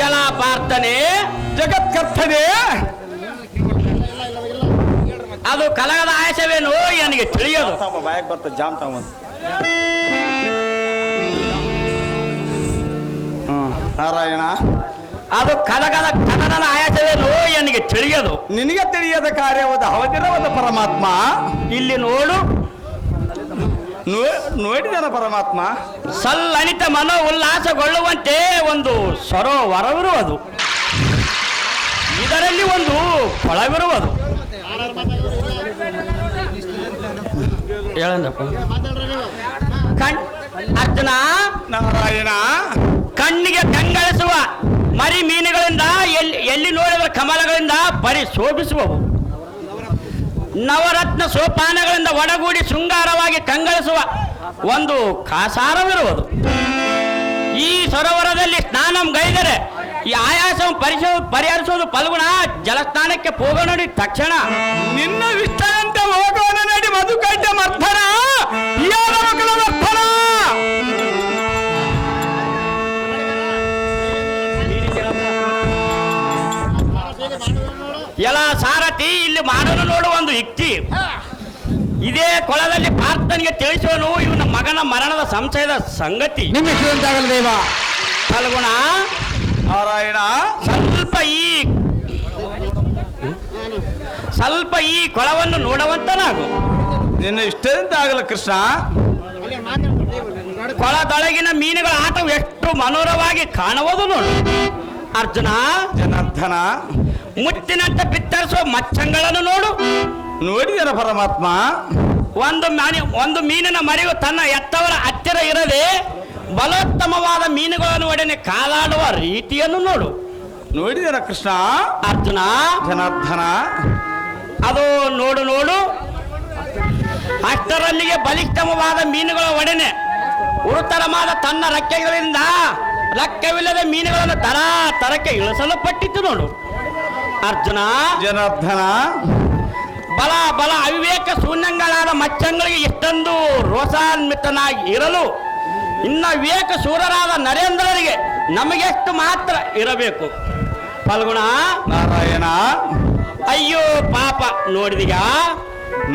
ಎಲ್ಲ ಪ್ರಾರ್ಥನೆ ಜಗತ್ಕರ್ತನೆ ಅದು ಕಲಗದ ಆಯಸವೇನು ನನಗೆ ತಿಳಿಯೋದು ಬಾಯಕ್ ಬರ್ತ ಜಾಮ್ ತಗೊಂಡ್ ನಾರಾಯಣ ಅದು ಕಲಗದ ಕದನದ ಆಯಸವೇನು ನನಗೆ ತಿಳಿಯೋದು ನಿನಗೆ ತಿಳಿಯದ ಕಾರ್ಯವಾದ ಅವಧಿರವಾದ ಪರಮಾತ್ಮ ಇಲ್ಲಿ ನೋಡು ನೋಡಿದನ ಪರಮಾತ್ಮ ಸಲ್ಲಣಿತ ಮನೋ ಉಲ್ಲಾಸಗೊಳ್ಳುವಂತೆ ಒಂದು ಸರೋವರವಿರುವುದು ಇದರಲ್ಲಿ ಒಂದು ಕೊಳವಿರುವುದು ಹೇಳಂದಪ್ಪ ಅರ್ಜುನ ನಾರಾಯಣ ಕಣ್ಣಿಗೆ ಕಂಗಳಿಸುವ ಮರಿ ಮೀನುಗಳಿಂದ ಎಲ್ಲಿ ನೋಡಿದ ಕಮಲಗಳಿಂದ ಪರಿಶೋಭಿಸುವವು ನವರತ್ನ ಸೋಪಾನಗಳಿಂದ ಒಡಗೂಡಿ ಶೃಂಗಾರವಾಗಿ ಕಂಗಳಿಸುವ ಒಂದು ಕಾಸಾರವಿರುವುದು ಈ ಸರೋವರದಲ್ಲಿ ಸ್ನಾನಗೈದರೆ ಈ ಆಯಾಸ ಪರಿಹರಿಸುವುದು ಫಲ್ಗುಣ ಜಲಸ್ನಾನಕ್ಕೆ ಹೋಗೋಣ ನಡಿ ತಕ್ಷಣ ನಿನ್ನ ವಿಷ್ಟಂತೆ ಹೋಗೋಣ ನಡಿ ಮಧುಕೈಟ ಮರ್ಥನ ಯಾದವಕುಲ ಮರ್ಥನ ಎಲ್ಲ ಸಾರಥಿ ಇಲ್ಲಿ ಮಾಡೋನು ನೋಡುವ ಒಂದು ಯುಕ್ತಿ ಇದೇ ಕೊಳದಲ್ಲಿ ಪಾರ್ಥನಿಗೆ ತಿಳಿಸುವನು ಇವನ ಮಗನ ಮರಣದ ಸಂಶಯದ ಸಂಗತಿ ನಿಮ್ಮ ಇಷ್ಟದಂತಾಗಲ್ಲ ದೇವ. ಫಲ್ಗುಣ ನಾರಾಯಣ ಸ್ವಲ್ಪ ಈ ಕೊಳವನ್ನು ನೋಡುವಂತನಾಗು ನಿನ್ನ ಇಷ್ಟದಂತೆ ಆಗಲ್ಲ ಕೃಷ್ಣ ಕೊಳದೊಳಗಿನ ಮೀನುಗಳ ಆಟವು ಎಷ್ಟು ಮನೋಹರವಾಗಿ ಕಾಣುವುದು ನೋಡು ಅರ್ಜುನ ಜನಾರ್ದನ ಮುತ್ತಿನಂತೆ ಬಿತ್ತರಿಸುವ ಮಚ್ಚಂಗಳನ್ನು ನೋಡು ನೋಡಿದನ ಪರಮಾತ್ಮ ಒಂದು ಮೀನಿನ ಮರಿಯು ತನ್ನ ಎತ್ತವರ ಹತ್ತಿರ ಇರದೆ ಬಲೋತ್ತಮವಾದ ಮೀನುಗಳನ್ನು ಒಡನೆ ಕಾಲಾಡುವ ರೀತಿಯನ್ನು ನೋಡು ನೋಡಿದನ ಕೃಷ್ಣ ಅರ್ಜುನ ಜನಾರ್ದನ ಅದು ನೋಡು ನೋಡು ಅಷ್ಟರಲ್ಲಿಗೆ ಬಲಿಷ್ಠಮವಾದ ಮೀನುಗಳ ಒಡನೆ ಉರುತರವಾದ ತನ್ನ ರೆಕ್ಕೆಗಳಿಂದ ರೆಕ್ಕೆವಿಲ್ಲದ ಮೀನುಗಳನ್ನು ತರಕ್ಕೆ ಇಳಿಸಲ್ಪಟ್ಟಿತ್ತು ನೋಡು ಅರ್ಜುನ ಜನಾರ್ದನ ಬಲ ಅವಿವೇಕ ಶೂನ್ಯಗಳಾದ ಮಚ್ಚಂಗಳಿಗೆ ಇಷ್ಟೊಂದು ರೋಷಾನ್ವಿತನಾಗಿ ಇರಲು ಇನ್ನ ವಿವೇಕ ಶೂರರಾದ ನರೇಂದ್ರರಿಗೆ ನಮಗೆಷ್ಟು ಮಾತ್ರ ಇರಬೇಕು ಫಲ್ಗುಣ ನಾರಾಯಣ ಅಯ್ಯೋ ಪಾಪ ನೋಡಿದೀಗ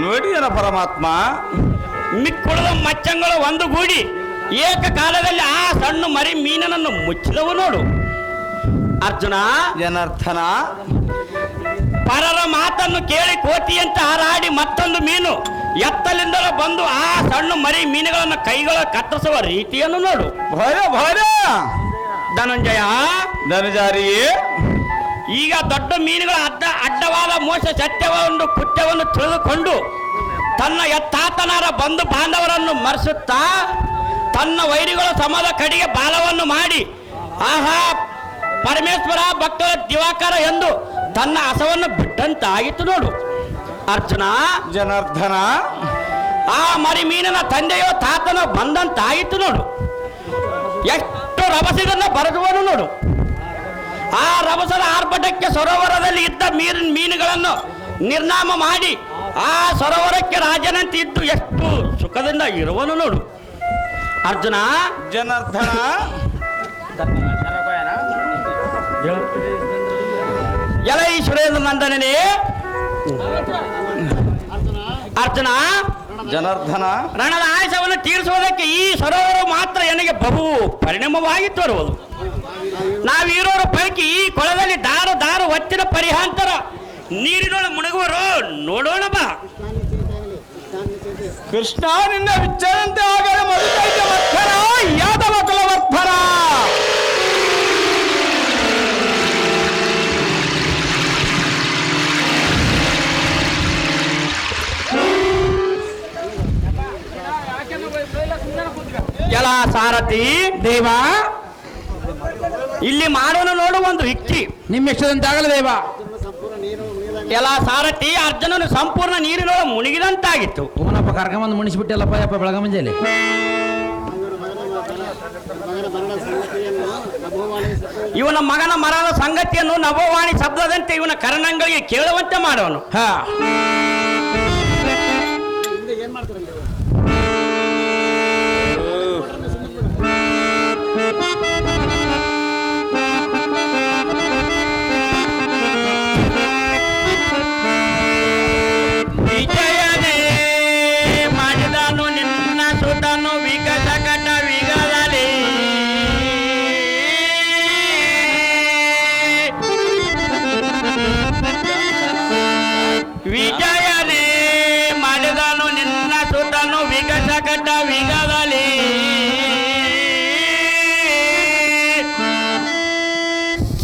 ನೋಡಿದನ ಪರಮಾತ್ಮ ಮಿಕ್ಕುಳಿದ ಮಚ್ಚಂಗಳು ಒಂದು ಗೂಡಿ ಏಕಕಾಲದಲ್ಲಿ ಆ ಸಣ್ಣ ಮರಿ ಮೀನನ್ನು ಮುಚ್ಚಿದವು ನೋಡು ಅರ್ಜುನ ಜನಾರ್ದನ ಪರರ ಮಾತನ್ನು ಕೇಳಿ ಕೋತಿಯಂತೆ ಹಾರಾಡಿ ಮತ್ತೊಂದು ಮೀನು ಎತ್ತಲಿಂದಲೂ ಬಂದು ಆ ಸಣ್ಣ ಮರಿ ಮೀನುಗಳನ್ನು ಕೈಗಳ ಕತ್ತರಿಸುವ ರೀತಿಯನ್ನು ನೋಡು ಭಯ ಭಯ ಧನಂಜಯ ಧನಜಾರಿ ಈಗ ದೊಡ್ಡ ಮೀನುಗಳ ಅಡ್ಡವಾದ ಮೋಸ ಸತ್ಯವನ್ನು ಕೃತ್ಯವನ್ನು ತಿಳಿದುಕೊಂಡು ತನ್ನ ಎತ್ತಾತನಾರ ಬಂಧು ಬಾಂಧವರನ್ನು ಮರೆಸುತ್ತಾ ತನ್ನ ವೈರಿಗಳ ಸಮದ ಕಡೆಗೆ ಬಾಲವನ್ನು ಮಾಡಿ ಆಹಾ ಪರಮೇಶ್ವರ ಭಕ್ತರ ದಿವಾಕರ ಎಂದು ತನ್ನ ಹಸವನ್ನು ಬಿಟ್ಟಂತಾಗಿತ್ತು ನೋಡು ಅರ್ಜುನ ಜನಾರ್ದನ ಆ ಮರಿ ಮೀನಿನ ತಂದೆಯೋ ತಾತನೋ ಬಂದಂತಾಗಿತ್ತು ನೋಡು ಎಷ್ಟು ರಭಸದಿಂದ ಬರೆದುವನು ನೋಡು ಆ ರಭಸದ ಆರ್ಭಟಕ್ಕೆ ಸರೋವರದಲ್ಲಿ ಇದ್ದ ಮೀನುಗಳನ್ನು ನಿರ್ನಾಮ ಮಾಡಿ ಆ ಸರೋವರಕ್ಕೆ ರಾಜನಂತೆ ಇದ್ದು ಎಷ್ಟು ಸುಖದಿಂದ ಇರುವನು ನೋಡು ಅರ್ಜುನ ಜನಾರ್ದನ ಎಲೈ ಸುರೇಂದ್ರ ನಂದನೇ ಅರ್ಜುನ ಜನಾರ್ದನ ರಣದ ಆಯಾಸವನ್ನು ತೀರಿಸುವುದಕ್ಕೆ ಈ ಸರೋವರ ಮಾತ್ರ ನನಗೆ ಬಹು ಪರಿಣಾಮವಾಗಿ ತೋರುವುದು ನಾವಿರೋರ ಪೈಕಿ ಈ ಕೊಳದಲ್ಲಿ ದಾರು ಒತ್ತಿನ ಪರಿಹಾಂತರ ನೀರಿನೊಳ ಮುಳುಗುವರು ನೋಡೋಣ ಬಾ ಕೃಷ್ಣ ನಿನ್ನ ವಿಚಾರಂತೆ ಆಗಲ ಮಧುಕೈಟ ಮರ್ಥನ ಯಾದವ ಕುಲವರ್ಧನ ಎಲಾ ಸಾರಥಿ ದೇವ, ಇಲ್ಲಿ ಮಾಡೋಣ ನೋಡು ಒಂದು ಇಕ್ಕಿ. ನಿಮ್ಮ ಇಷ್ಟದಂತಾಗಲ್ಲ ದೇವ. ಎಲಾ ಸಾರಥಿ, ಅರ್ಜುನನು ಸಂಪೂರ್ಣ ನೀರಿನೊಳಗೆ ಮುಳುಗಿದಂತಾಗಿತ್ತು. ಅವನಪ್ಪ ಕರ್ಕೊಂಬಂದು ಮುಣಿಸ್ಬಿಟ್ಟಲ್ಲಪ್ಪ ಯಪ್ಪ ಬೆಳಗ ಮುಂಜಾನೆ. ಇವನ ಮಗನ ಮರಣದ ಸಂಗತಿಯನ್ನು ನವವಾಣಿ ಶಬ್ದದಂತೆ ಇವನ ಕರ್ಣಂಗಳಿಗೆ ಕೇಳುವಂತೆ ಮಾಡೋನು. ಹಾ, ವಿಜಯನೇ ಮಾಡಿದನು ನಿನ್ನ ಸುತನು ವಿಗಸಕಟ ವಿಗದಲ್ಲಿ. ವಿಜಯನೇ ಮಾಡಿದನು ನಿನ್ನ ಸುತನು ವಿಗಸಕಟ ವಿಗದಲ್ಲಿ.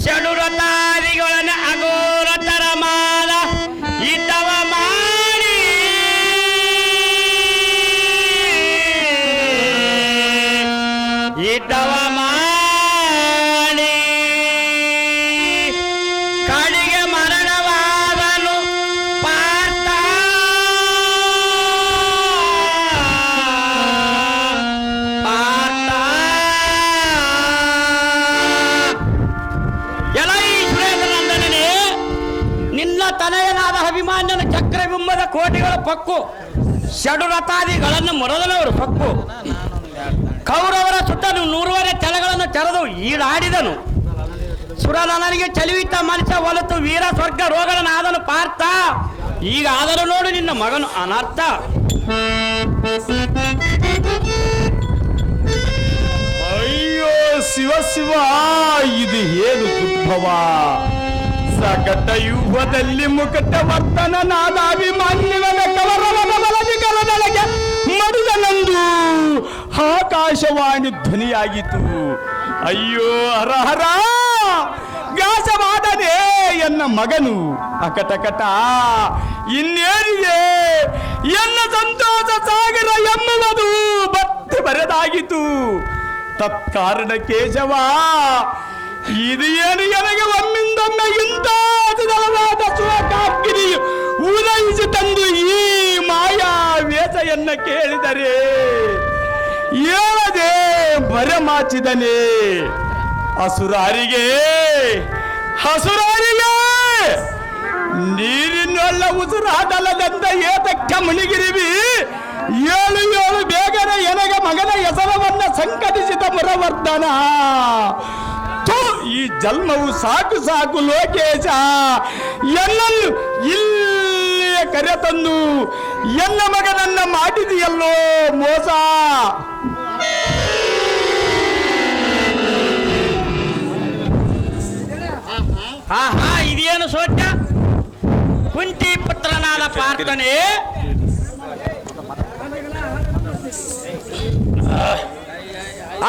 ಷಡುರತಾದಿಗಳನ್ನ ಅಗೋರತರ ಮಾಲ ಇದ್ದವ ಮಾಡಿ ಇದ್ದವ ಮಾಡಿ ಕಾಡಿಗೆ ಮರಣವಾದನು ಪಾರ್ಥ. ಪಾರ್ಥ ಎಲೈ ಸುರೇಂದ್ರನಂದನೇ, ನಿನ್ನ ತನಯನಾದ ಅಭಿಮಾನ್ಯನ ಚಕ್ರಬಿಂಬದ ಕೋಟಿಗಳ ಪಕ್ಕು ಷಡುರಥಾದಿಗಳನ್ನು ಮೊರದನವರು ಸೊಕ್ಕು. ಕೌರವರ ಸುತ್ತಲೂ 100 ತಲೆಗಳನ್ನು ತೆರೆದು ಈಡಾಡಿದನು. ಸುರನನಿಗೆ ಚಲಿವಿತ ಮನುಷ್ಯ ಒಲತು ವೀರ ಸ್ವರ್ಗ ರೋಗಗಳನ್ನಾದನು ಪಾರ್ಥ. ಈಗ ಆದರೂ ನೋಡು ನಿನ್ನ ಮಗನು ಅನರ್ಥ. ಅಯ್ಯೋ ಶಿವ ಶಿವ, ಇದು ಏನು ದುರ್ಭವ. ಸಕಟ ಯುಗದಲ್ಲಿ ಮುಕಟ ವರ್ತನನಾದ ಅಭಿಮಾನ್ಯನ ಕವರವನ ಬಲದಿಗಲದೊಳಗೆ ಮಡಿದನಂದು ಆಕಾಶವಾಣಿ ಧ್ವನಿಯಾಗಿತು. ಅಯ್ಯೋ ಹರ ಹರ, ಗಾಸವಾದನೆ ಎನ್ನ ಮಗನು ಅಕಟಕಟ. ಇನ್ನೇನಿದೆ ಎನ್ನ ಸಂತೋಷ ಸಾಗರ ಎನ್ನುವುದು ಬತ್ತಿ ಬರೆದಾಗಿತು. ತತ್ಕಾರಣ ಕೇಶವ, ಇದು ಏನು ನನಗೆ ಒಮ್ಮಿಂದೊಮ್ಮೆ ಇಂಥ ಸುಧರವಾದ ಸುಖಾಗ್ನಿಯು ಉದಯಿಸಿ ತಂದು ಈ ಮಾಯಾ ವೇಷೆಯನ್ನ ಕೇಳಿದರೆ ಹೇಳದೆ ಬರಮಾಚಿದನೆ. ಹಸುರಾರಿಗೆ ಹಸುರಾರಿಗೆ ನೀರಿನೊಳ್ಳ ಉಸುರಾದಲದಂತ ಏತಕ್ಕ ಮುನಿಗಿರಿವಿ. ಏಳು ಏಳು ಬೇಗನೆ ಎನಗ ಮಗನ ಹೆಸರವನ್ನ ಸಂಕಟಿಸಿದ ಮುರವರ್ಧನ. ಈ ಜನ್ಮವು ಸಾಕು ಸಾಕು ಲೋಕೇಶ, ಎನ್ನನ್ನು ಇಲ್ಲಿಯೇ ಕರೆತಂದು ಎನ್ನ ಮಗನನ್ನ ಮಾಡಿದೆಯಲ್ಲೋ ಮೋಸ. ಆಹಾ, ಇದೇನು ಸೋಟ ಕುಂತಿ ಪುತ್ರನಾದ ಪಾರ್ಥನೆ.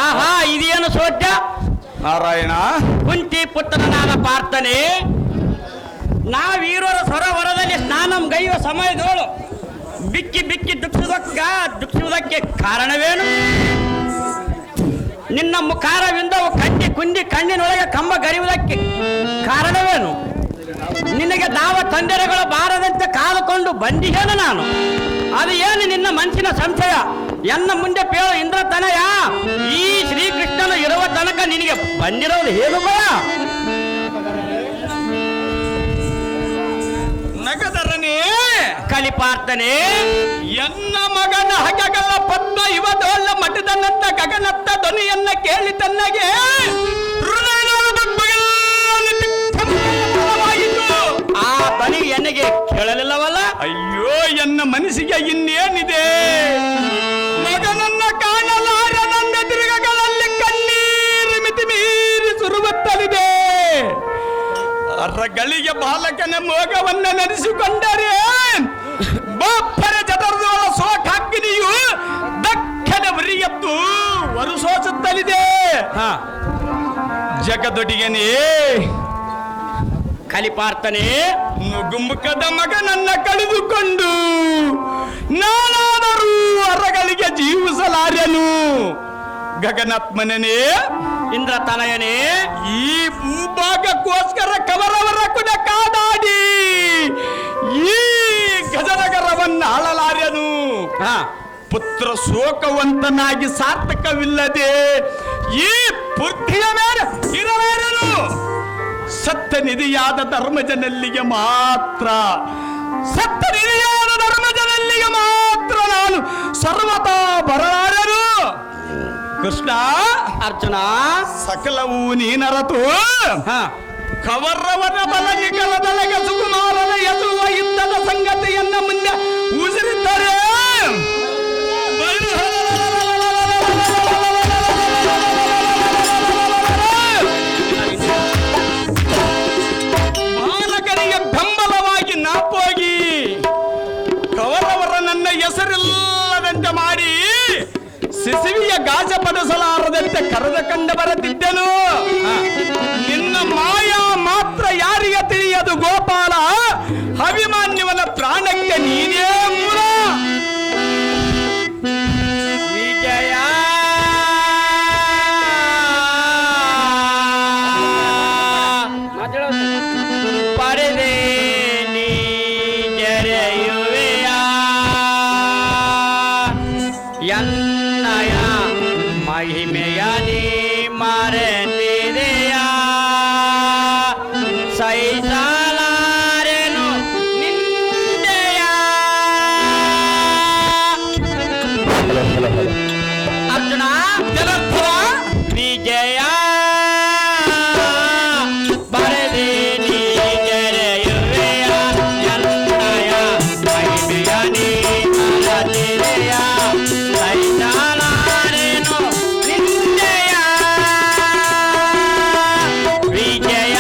ಆಹಾ, ಇದೇನು ಸೋಟ ನಾರಾಯಣ. ಕುಂತಿ ಪುತ್ರನಾದ ಪಾರ್ಥನೆ, ನಾವೀರೋರ ಸರೋವರದಲ್ಲಿ ಸ್ನಾನಂ ಗೈಯುವ ಸಮಯದೋಳು ಬಿಕ್ಕಿ ಬಿಕ್ಕಿ ದುಃಖಿಸುವುದಕ್ಕೆ ಕಾರಣವೇನು? ನಿನ್ನ ಮುಖಾರವಿಂದವು ಕಟ್ಟಿ ಕುಂದಿ ಕಣ್ಣಿನೊಳಗೆ ಕಂಬ ಗರಿಯುವುದಕ್ಕೆ ಕಾರಣವೇನು? ನಿನಗೆ ದಾವ ತೊಂದರೆಗಳು ಬಾರದಂತೆ ಕಾದುಕೊಂಡು ಬಂದಿದ್ದೇನೆ ನಾನು. ಅದು ಏನು ನಿನ್ನ ಮನಸ್ಸಿನ ಸಂಶಯ? ಎನ್ನ ಮುಂದೆ ಪೇಳು ಇಂದ್ರ ತನಯ, ಈ ಶ್ರೀಕೃಷ್ಣನು ಇರುವ ತನಕ ನಿನಗೆ ಬಂದಿರೋದು ಏನು ಭಯ? ನಗದರನೇ ಕಲಿಪಾರ್ಥನೆ, ಎನ್ನ ಮಗನ ಹಗಗಲ ಪದ್ಮ ಇವದೋಲ್ಲ ಮಠದನಂತ ಗಗನತ್ತ ಧ್ವನಿಯನ್ನ ಕೇಳಿ ತನ್ನಗೆ ಆ ಧ್ವನಿ ಎನಗೆ ಕೇಳಲಿಲ್ಲವಲ್ಲ? ಅಯ್ಯೋ, ಎನ್ನ ಮನಸ್ಸಿಗೆ ಇನ್ನೇನಿದೆ? ಮಗನನ್ನ ಕಾಣಲಾರನಂದ ತಿರುಗಗಳಲ್ಲಿ ಕಣ್ಣೀರು ಮಿತಿ ಮೀರಿ ಸುರುವತ್ತಲಿದೆ. ಅರ್ರಗಳಿಗೆ ಬಾಲಕನ ಮೋಗವನ್ನ ನಡೆಸಿಕೊಂಡರೆ ಬಾಪ್ಪರ ಜಠರದೊಳ ಸೋಕಾಗ್ನಿಯು ದಕ್ಕನ ಉರಿಯತ್ತು ವರುಸೋಸುತ್ತಲಿದೆ. ಜಗದೊಡಿಗನೇ ಕಲಿಪಾರ್ಥನೆ, ನುಗುಮುಖದ ಮಗನನ್ನ ಕಳೆದುಕೊಂಡು ನಾನಾದರೂ ಅರಗಳಿಗೆ ಜೀವಿಸಲಾರೆನು. ಗಗನಾತ್ಮನೇ, ಇಂದ್ರ ತನಯನೇ, ಈ ಭೂಭಾಗಕ್ಕೋಸ್ಕರ ಕವರವರ ಕುಡ ಕಾದಾಡಿ ಈ ಗಜನಗರವನ್ನು ಆಳಲಾರ್ಯನು. ಪುತ್ರ ಶೋಕವಂತನಾಗಿ ಸಾರ್ಥಕವಿಲ್ಲದೆ ಈ ಪೃಥ್ವಿಯ ಮೇಲೆ ಇರಲಾರನು. ಸತ್ಯ ನಿಧಿಯಾದ ಧರ್ಮಜನಲ್ಲಿಗೆ ಮಾತ್ರ, ಸತ್ಯ ನಿಧಿಯಾದ ಧರ್ಮಜನಲ್ಲಿಗೆ ಮಾತ್ರ ನಾನು ಸರ್ವತಾ ಬರಲಾರನು. ಕೃಷ್ಣ, ಅರ್ಜುನ, ಸಕಲವೂ ನೀನರತು ಕವರವನ ಬಲಗೆ ಕಲದಲಗೆ ಸುಕುಮಾರನ ಎದುವ ಯುದ್ಧದ ಸಂಗತಿಯನ್ನ ಮುಂದೆ ಉಸಿರಿದ್ದಾರೆ. ಬಾಲಕರಿಗೆ ಬೆಂಬಲವಾಗಿ ನಾಪೋಗಿ ಕವರವರ ನನ್ನ ಹೆಸರಿಲ್ಲದಂತೆ ಮಾಡಿ ಸಿಸಿವಿಯ ಗಾಜ ಪಡಿಸಲಾರದಂತೆ ಕರೆದ ಕಂಡು ಬರುತ್ತಿದ್ದೆನು. ನಿನ್ನ ಮಾಯಾ ಮಾತ್ರ ಯಾರಿಗೆ ತಿಳಿಯದು ಗೋಪಾಲ. ಅಭಿಮಾನ್ಯವನ ಪ್ರಾಣಕ್ಕೆ ನೀನೇ ಮೂಲ. ವಿಜಯ ಪಡೆದೆ ನೀ ಜರೆಯುವೆಯ ಎನ್ನಯ ಮಹಿಮೆಯ ನೀ ಮರೆತಿದೆಯ ಸೈಸಲಾರೆನು ನಿಂದೆಯ. ಅರ್ಜುನ, ಜಲಧರ ವಿಜಯ ಬರೆದೆ ನೀ ಜರೆಯುವೆಯ ಎನ್ನಯ ಮಹಿಮೆಯ ನೀ ಮರೆತಿದೆಯ ಸೈಸಲಾರೆನು ನಿಂದೆಯ. ವಿಜಯ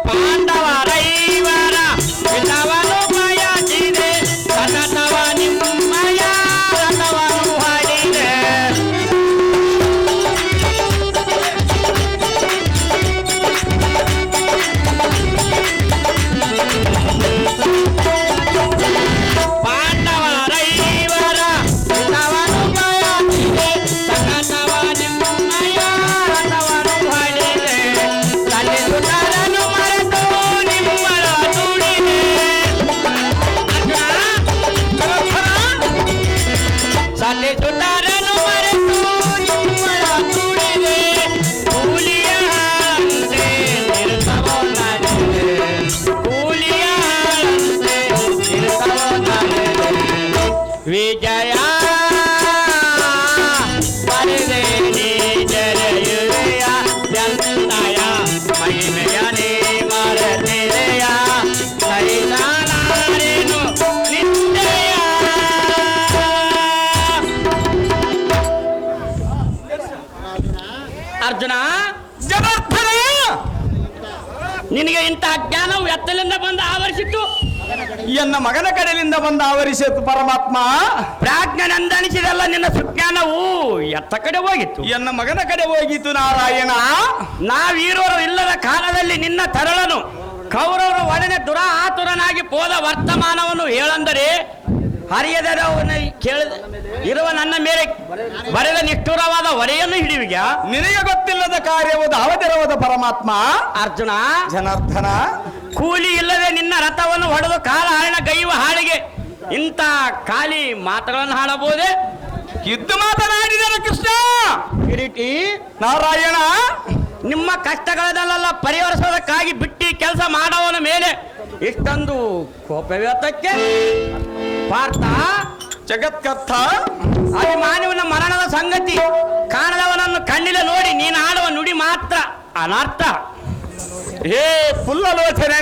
ಪಾಂಡವರೈವರ ಹಿತವನ್ನು ಬಯಸಿದೆ, ಸತತವ ನಿಮ್ಮಯ ರಥವನ್ನು ಹಡಿದೆ. ಪಾಂಡವರೈವರ ಹಿತವನ್ನು ಬಯಸಿದೆ, ಸತತವ ನಿಮ್ಮಯ ರಥವನ್ನು ಹಡಿದೆ. ಸಲ್ಲಿಸುತ್ತಾರನು ಮರೆತು ನಿಮ್ಮಳ ದುಡಿದೆ. ಸಲ್ಲಿಸುತ್ತಾರನು ಮರೆತು ನಿಮ್ಮಳ ದುಡಿದೆ. ಕೂಲಿಯ ಹಾರಂತೆ ನಿರತವೋ ನಾನಿದೆ, ಕೂಲಿಯ ಹಾರಂತೆ ನಿರತವೋ ನಾನಿದೆ. ವಿಜಯ ಬರೆದೆ ನೀ ಜರೆಯುವೆಯ ಎನ್ನಯ ಮಹಿಮೆಯ ನೀ ಮರೆತಿದೆಯ ಸೈಲಾರೆನು ನಿಂದೆಯ. ಅರ್ಜುನ, ಜನಾರ್ದನ, ನಿನಗೆ ಇಂತಹ ಜ್ಞಾನವು ಎತ್ತಲಿಂದ ಬಂದು ಆವರಿಸಿತ್ತು. ಎನ್ನ ಮಗನ ಕಡೆಯಿಂದ ಬಂದ ಆವರಿಸಿತು ಪರಮಾತ್ಮ. ಪ್ರಾಜ್ಞನೆಂದನಿಸಿದಲ್ಲ ನಿನ್ನ ಸುಜ್ಞಾನವು ಎತ್ತ ಕಡೆ ಹೋಗಿತ್ತು. ಎನ್ನ ಮಗನ ಕಡೆ ಹೋಗಿತು ನಾರಾಯಣ. ನಾವೀರೋರು ಇಲ್ಲದ ಕಾಲದಲ್ಲಿ ನಿನ್ನ ತರಳನು ಕೌರವರ ಒಡನೆ ದುರಾತುರನಾಗಿ ಹೋದ ವರ್ತಮಾನವನ್ನು ಹೇಳಂದರೆ ಹರಿಯದವನ ಕೇಳಿದ ಇರುವ ನನ್ನ ಮೇಲೆ ಬರೆದ ನಿಷ್ಠುರವಾದ ಹೊರೆಯನ್ನು ಹಿಡಿಯುವ ನಿನಗೆ ಗೊತ್ತಿಲ್ಲದ ಕಾರ್ಯವಾದ ಅವಧಿರವಾದ ಪರಮಾತ್ಮ. ಅರ್ಜುನ, ಜನಾರ್ದನ, ಕೂಲಿ ಇಲ್ಲದೆ ನಿನ್ನ ರಥವನ್ನು ಹೊಡೆದು ಕಾಲ ಹರಣ ಗೈಯುವ ಹಾಳಿಗೆ ಇಂಥ ಖಾಲಿ ಮಾತುಗಳನ್ನು ಹಾಡಬಹುದೇ? ಯುದ್ಧ ಮಾತನಾಡಿದರೆ ಕೃಷ್ಣ. ಕಿರೀಟಿ, ನಾರಾಯಣ, ನಿಮ್ಮ ಕಷ್ಟಗಳನ್ನೆಲ್ಲ ಪರಿಹರಿಸೋದಕ್ಕಾಗಿ ಬಿಟ್ಟಿ ಕೆಲಸ ಮಾಡುವವನ ಮೇಲೆ ಇಷ್ಟೊಂದು ಕೋಪವ್ಯತಕ್ಕೆ ಪಾರ್ಥ ಜಗತ್ಕರ್ತ, ಅಭಿಮಾನವನ ಮರಣದ ಸಂಗತಿ ಕಾಣದವನನ್ನು ಕಣ್ಣಿಲೆ ನೋಡಿ ನೀನು ಆಡುವ ನುಡಿ ಮಾತ್ರ ಅನರ್ಥ. ಹೇ ಪುಲ್ಲಲೋಚನೆ,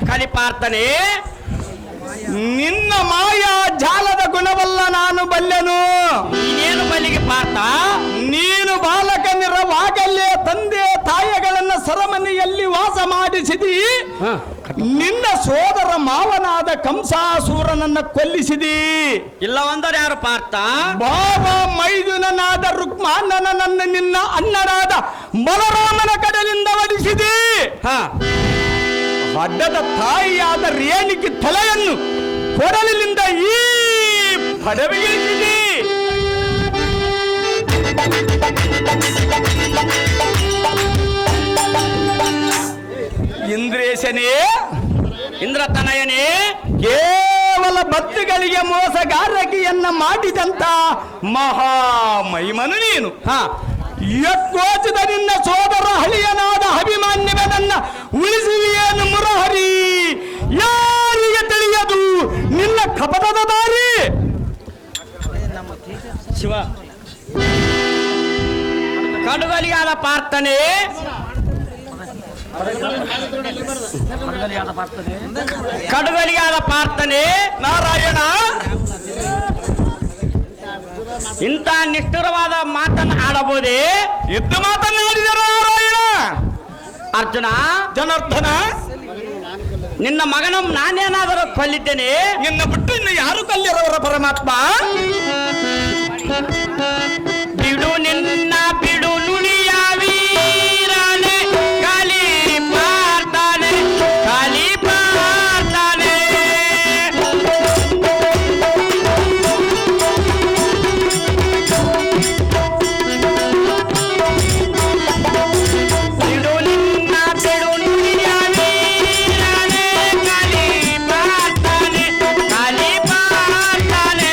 ಕಲಿಪಾರ್ಥನೇ, ನಿನ್ನ ಮಾಯಾ ಜಾಲದ ಗುಣವಲ್ಲ ನಾನು ಬಲ್ಲೆನು. ನೀನೇನು ಬಲ್ಲಿಗೆ ಪಾರ್ಥ? ನೀನು ಬಾಲಕನಿರವಾಗಲೇ ತಂದೆ ತಾಯಿಗಳನ್ನ ಸರಮನೆಯಲ್ಲಿ ವಾಸ ಮಾಡಿಸಿದಿ. ನಿನ್ನ ಸೋದರ ಮಾವನಾದ ಕಂಸಾಸೂರನನ್ನ ಕೊಲ್ಲಿಸಿದಿ. ಇಲ್ಲವಂದರೆ ಯಾರು ಪಾರ್ಥ? ಬಾವ ಮೈದುನನಾದ ರುಕ್ಮಾನನನ್ನ ನಿನ್ನ ಅಣ್ಣನಾದ ಬಲರಾಮನ ಕಡೆಯಿಂದ ಒಲಿಸಿದಿ. ಅಡ್ಡದ ತಾಯಿಯಾದ ರೇಣಿಗೆ ತಲೆಯನ್ನು ಕೊಡಲಿನಿಂದ ಈ ಪಡವಿಗಿಳಿಸಿದಿ. ಇಂದ್ರೇಶನೇ, ಇಂದ್ರತನಯನೇ, ಕೇವಲ ಭಕ್ತಿಗಳಿಗೆ ಮೋಸಗಾರಕಿಯನ್ನ ಮಾಡಿದಂತ ಮಹಾಮಹಿಮನು ನೀನು. ಯಜ್ಞೋಚಿತ ನಿನ್ನ ಸೋದರ ಹಳಿಯನಾದ ಅಭಿಮಾನ್ಯವನನ್ನ ಉಳಿಸುವಿಯೇನು ಮುರಹರಿ? ಯಾರಿಗೆ ತಿಳಿಯದು ನಿನ್ನ ಕಪಟದ ದಾರಿ? ಶಿವ ಕಡುಗಲಿಯಾದ ಪಾರ್ಥನೆ, ಕಡುಗಲಿಯಾದ ಪಾರ್ಥನೆ, ನಾರಾಯಣ ಇಂಥ ನಿಷ್ಠುರವಾದ ಮಾತನ್ನು ಆಡಬಹುದೇ? ಎದ್ದು ಮಾತನಾಡಿದ ನಾರಾಯಣ. ಅರ್ಜುನ, ಜನಾರ್ದನ, ನಿನ್ನ ಮಗನ ನಾನೇನಾದರೂ ಕೊಲ್ಲಿದ್ದೇನೆ? ನಿನ್ನ ಬಿಟ್ಟು ಇನ್ನು ಯಾರು ಕಲ್ಲಿರವರ ಪರಮಾತ್ಮ? ಬಿಡು ನಿನ್ನ ಬಿಡು ನುಡಿಯ ವೀರನೆ, ಕಲಿ ಪಾರ್ಥನೆ, ಕಲಿ ಪಾರ್ಥನೆ. ಬಿಡು ನಿನ್ನ ಬಿಡು ನುಡಿಯ ವೀರನೆ, ಕಲಿ ಪಾರ್ಥನೆ, ಕಲಿ ಪಾರ್ಥನೆ.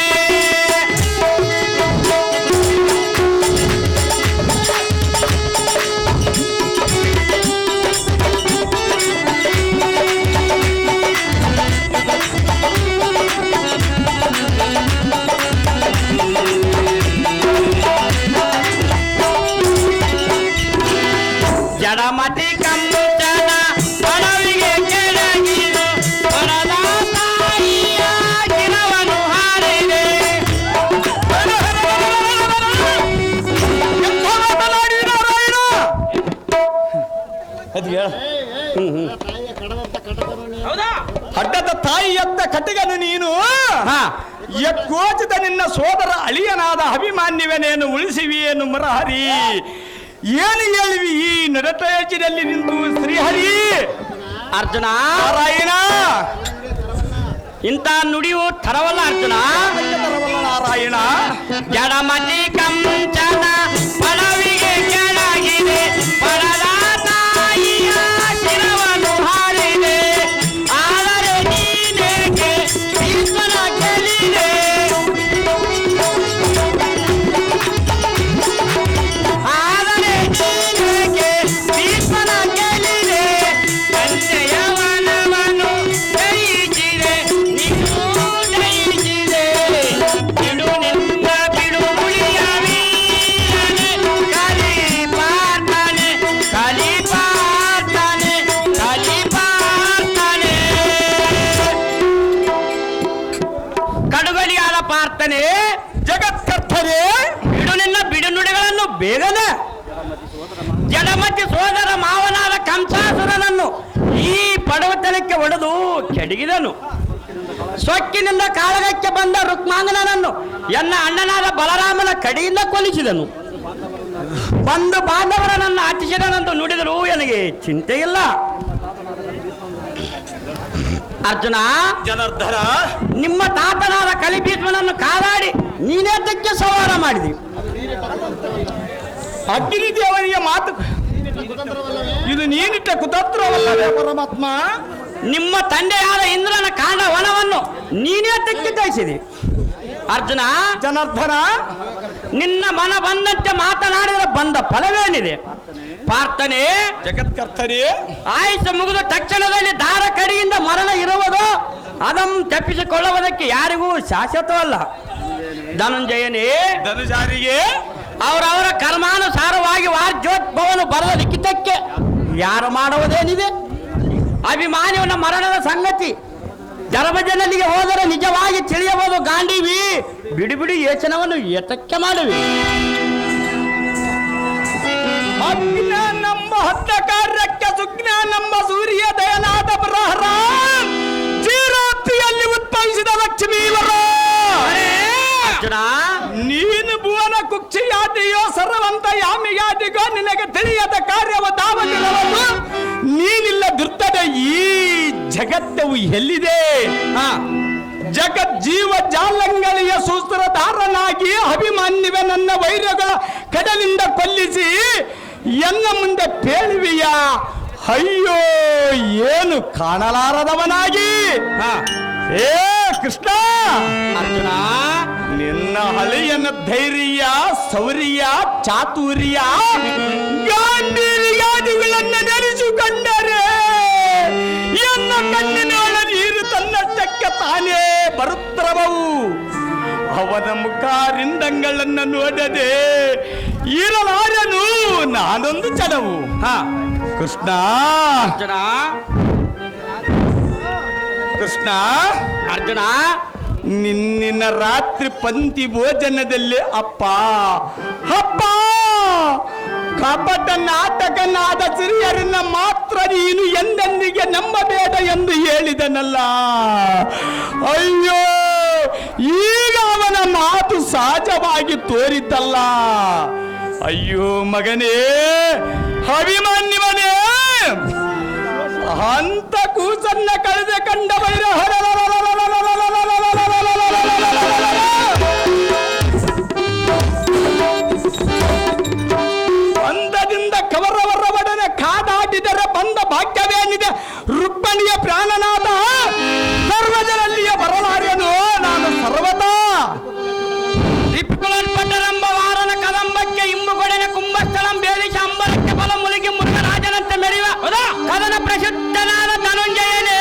ಜಡಮತಿ ಕಂಚನ ಪಡವಿಗೆ ಕೆಳಗಿದು ಪಡದ ತಾಯಿಯ ಗಿರವನ್ನು ಹಾರಿದೆ. ಅಡ್ಡದ ತಾಯಿಯತ್ತ ಕಟಗನು ನೀನು. ಯಜ್ಞೋಚಿತ ನಿನ್ನ ಸೋದರ ಅಳಿಯನಾದ ಅಭಿಮಾನ್ಯವನೇನು ಉಳಿಸಿವಿಯೇನು ಮುರಹರಿ? ಏನು ಹೇಳಿವಿ ಈ ನಡತೆಯಲ್ಲಿ ನಿಂತು ಶ್ರೀಹರಿ? ಅರ್ಜುನ, ನಾರಾಯಣ ಇಂಥ ನುಡಿಯು ತರವಲ್ಲ ಅರ್ಜುನ. ನಾರಾಯಣ ಜಡಮತಿ ಕಂಚನ ಪಡವಿಗೆ ಕೆಳಗಿದೆ ಪಡದ ತಾಯಿಯ ಶಿರವನ್ನು ಹಾರಿದೆ. ಆದರೆ ನೀನೇಕೆ ಭೀಷ್ಮನ ಗೆಲ್ಲಿದೆ? ಆದರೆ ನೀನೇಕೆ ಭೀಷ್ಮನ ಗೆಲ್ಲಿದೆ? ಸಂಜೆಯ ವನವನ್ನು ಜಯಿಸಿದೆ, ನೀನು ಜಯಿಸಿದೆ. ಬಿಡು ನಿನ್ನ ಬಿಡು ನುಡಿಯ ವೀರನೆ, ಕಲಿ ಪಾರ್ಥನೆ, ಕಲಿ ಪಾರ್ಥನೆ, ಕಲಿ ಪಾರ್ಥನೆ. ಕಡುಗಲಿಯಾದ ಪಾರ್ಥನೆ, ಜಗತ್ಕರ್ತರೇ, ಬಿಡು ನಿನ್ನ ಬಿಡು ನುಡಿಗಳನ್ನು ಬೇಗನೆ. ಜಡಮತಿ ಸೋದರ ಮಾವನಾದ ಕಂಸಾಸುರನನ್ನು ಈ ಪಡವತನಕ್ಕೆ ಒಡೆದು ಕೆಡಗಿದನು. ಸೊಕ್ಕಿನಿಂದ ಕಾಳಗಕ್ಕೆ ಬಂದ ರುಕ್ಮಾಂಗನನ್ನು ಎನ್ನ ಅಣ್ಣನಾದ ಬಲರಾಮನ ಕಡೆಯಿಂದ ಕೊಲ್ಲಿಸಿದನು. ಬಂದು ಬಾಂಧವರ ನನ್ನ ಹತಿಸಿದನೆಂದು ನುಡಿದರು ನನಗೆ ಚಿಂತೆ ಇಲ್ಲ. ಅರ್ಜುನ, ಜನಾರ್ದನ, ನಿಮ್ಮ ತಾತನಾದ ಕಲಿಭೀಷ್ಮನನ್ನು ಕಾದಾಡಿ ನೀನೇತಕ್ಕೆ ಸಂಹಾರ ಮಾಡಿದಿ? ಅಗ್ನಿ ದೇವರಿಗೆ ಮಾತು ಇದು ನೀನಿಟ್ಟ ಕುತಂತ್ರವಲ್ಲವೇ ಪರಮಾತ್ಮ? ನಿಮ್ಮ ತಂದೆಯಾದ ಇಂದ್ರನ ಕಾಂಡ ವನವನ್ನು ನೀನೇತಕ್ಕೆ ಜಯಿಸಿದಿ? ಅರ್ಜುನ, ಜನಾರ್ದನ, ನಿನ್ನ ಮನ ಬಂದಂತೆ ಮಾತನಾಡಿದರೆ ಬಂದ ಫಲವೇನಿದೆ? ಪಾರ್ಥನೆ, ಜಗತ್ಕರ್ತರೇ, ಆಯುಷ್ಯ ಮುಗಿದ ತಕ್ಷಣದಲ್ಲಿ ದಾರ ಕಡಿಯಿಂದ ಮರಣ ಇರುವುದು ಅದನ್ನು ತಪ್ಪಿಸಿಕೊಳ್ಳುವುದಕ್ಕೆ ಯಾರಿಗೂ ಶಾಶ್ವತವಲ್ಲ. ಧನುಂಜಯನೇ, ಧನುಜಾರಿಗೆ ಅವರವರ ಕರ್ಮಾನುಸಾರವಾಗಿ ವಾರ್ಜೋದ್ಭವನು ಬರದ ಲಿಖಿತಕ್ಕೆ ಯಾರು ಮಾಡುವುದೇನಿದೆ? ಅಭಿಮಾನಿಯವನ ಮರಣದ ಸಂಗತಿ ಜರಭಜನಲ್ಲಿಗೆ ಹೋದರೆ ನಿಜವಾಗಿ ತಿಳಿಯಬಹುದು. ಗಾಂಡೀವಿ ಬಿಡಿ ಬಿಡಿ ಯೋಚನವನ್ನು ಏತಕ್ಕೆ ಮಾಡುವಿ? ಅಜ್ಞಾನಂಬ ಹತ್ತ ಕಾರ್ಯಕ್ಕೆ ಸುಜ್ಞಾನಂಬ ಸೂರ್ಯ ದಯನಾದ ಪ್ರಹರ ಯಾದಿಯೋ ಸರ್ವಂತ ಯಾಮಿಯಾದಿಗೋ ನಿನಗೆ ತಿಳಿಯದ ಕಾರ್ಯವ ದಾವದಿರವನು ನೀನಿಲ್ಲ ದುರ್ತಡೆ ಈ ಜಗತ್ತವು ಎಲ್ಲಿದೆ ಜಗಜ್ಜೀವ ಜಾಲಂಗಳಿಯ ಸೂತ್ರಧಾರನಾಗಿ ಅಭಿಮಾನ್ಯವೇ ನನ್ನ ವೈರಗಳ ಕಡಲಿಂದ ಕೊಲ್ಲಿಸಿ ಎನ್ನ ಮುಂದೆ ಪೇಳುವಿಯ ಅಯ್ಯೋ ಏನು ಕಾಣಲಾರದವನಾಗಿ ಏ ಕೃಷ್ಣ ಅರ್ಜುನ ನಿನ್ನ ಹಳೆಯನ ಧೈರ್ಯ ಶೌರ್ಯ ಚಾತುರ್ಯ ಗಾಂಧೀರ್ಯಾದಿಗಳನ್ನು ನೆನೆಸಿಕೊಂಡರೆ ಎನ್ನ ಕಣ್ಣಿನೊಳ ನೀರು ತನ್ನಷ್ಟಕ್ಕೆ ತಾನೇ ಬರುತ್ತಿರಬವು ಅವನ ಮುಖಾರಿಂದಂಗಳನ್ನು ನೋಡದೆ ಇರಲಾರನು ನಾನೊಂದು ಚಡವು ಕೃಷ್ಣ ಅರ್ಜುನ ಕೃಷ್ಣ ಅರ್ಜುನ ನಿನ್ನಿನ ರಾತ್ರಿ ಪಂಕ್ತಿ ಭೋಜನದಲ್ಲಿ ಅಪ್ಪ ಅಪ್ಪ ಕಪಟ ನಾಟಕನಾದ ಸಿರಿಯರನ್ನ ಮಾತ್ರ ನೀನು ಎಂದೆಂದಿಗೆ ನಂಬಬೇಡ ಎಂದು ಹೇಳಿದನಲ್ಲ ಅಯ್ಯೋ ಈಗ ಅವನ ಮಾತು ಸಹಜವಾಗಿ ತೋರಿದ್ದಲ್ಲ ಅಯ್ಯೋ ಮಗನೇ ಅಭಿಮಾನ್ಯವನೇ ಅಂತ ಕೂಸನ್ನ ಕಳೆದ ಕಂಡ ಬೈರ ಬಂಧದಿಂದ ಕವರವರ ಒಡನೆ ಕಾದಾಡಿದರೆ ಬಂದ ಭಾಗ್ಯವೇನಿದೆ ರುಕ್ಮಣಿಯ ಪ್ರಾಣನಾದ ಸರ್ವಜನಲ್ಲಿಯ ಬರಲಾರ್ಯನು ನಾನು ಸರ್ವತಾ ರಿಪ್ಪುಗಳಲ್ಪಟ್ಟರೆಂಬ ವಾರನ ಕದಂಬಕ್ಕೆ ಇಂಬುಗೊಡೆನ ಕುಂಭಸ್ಥಳಂ ಬೇಲಿಶ ಅಂಬರಕ್ಕೆ ಬಲ ಮುಳುಗಿ ಮುರುಘರಾಜನಂತೆ ಮೆರೆಯುವ ಕದನ ಪ್ರಸಿದ್ಧನಾದ ಧನುಂಜಯನೇ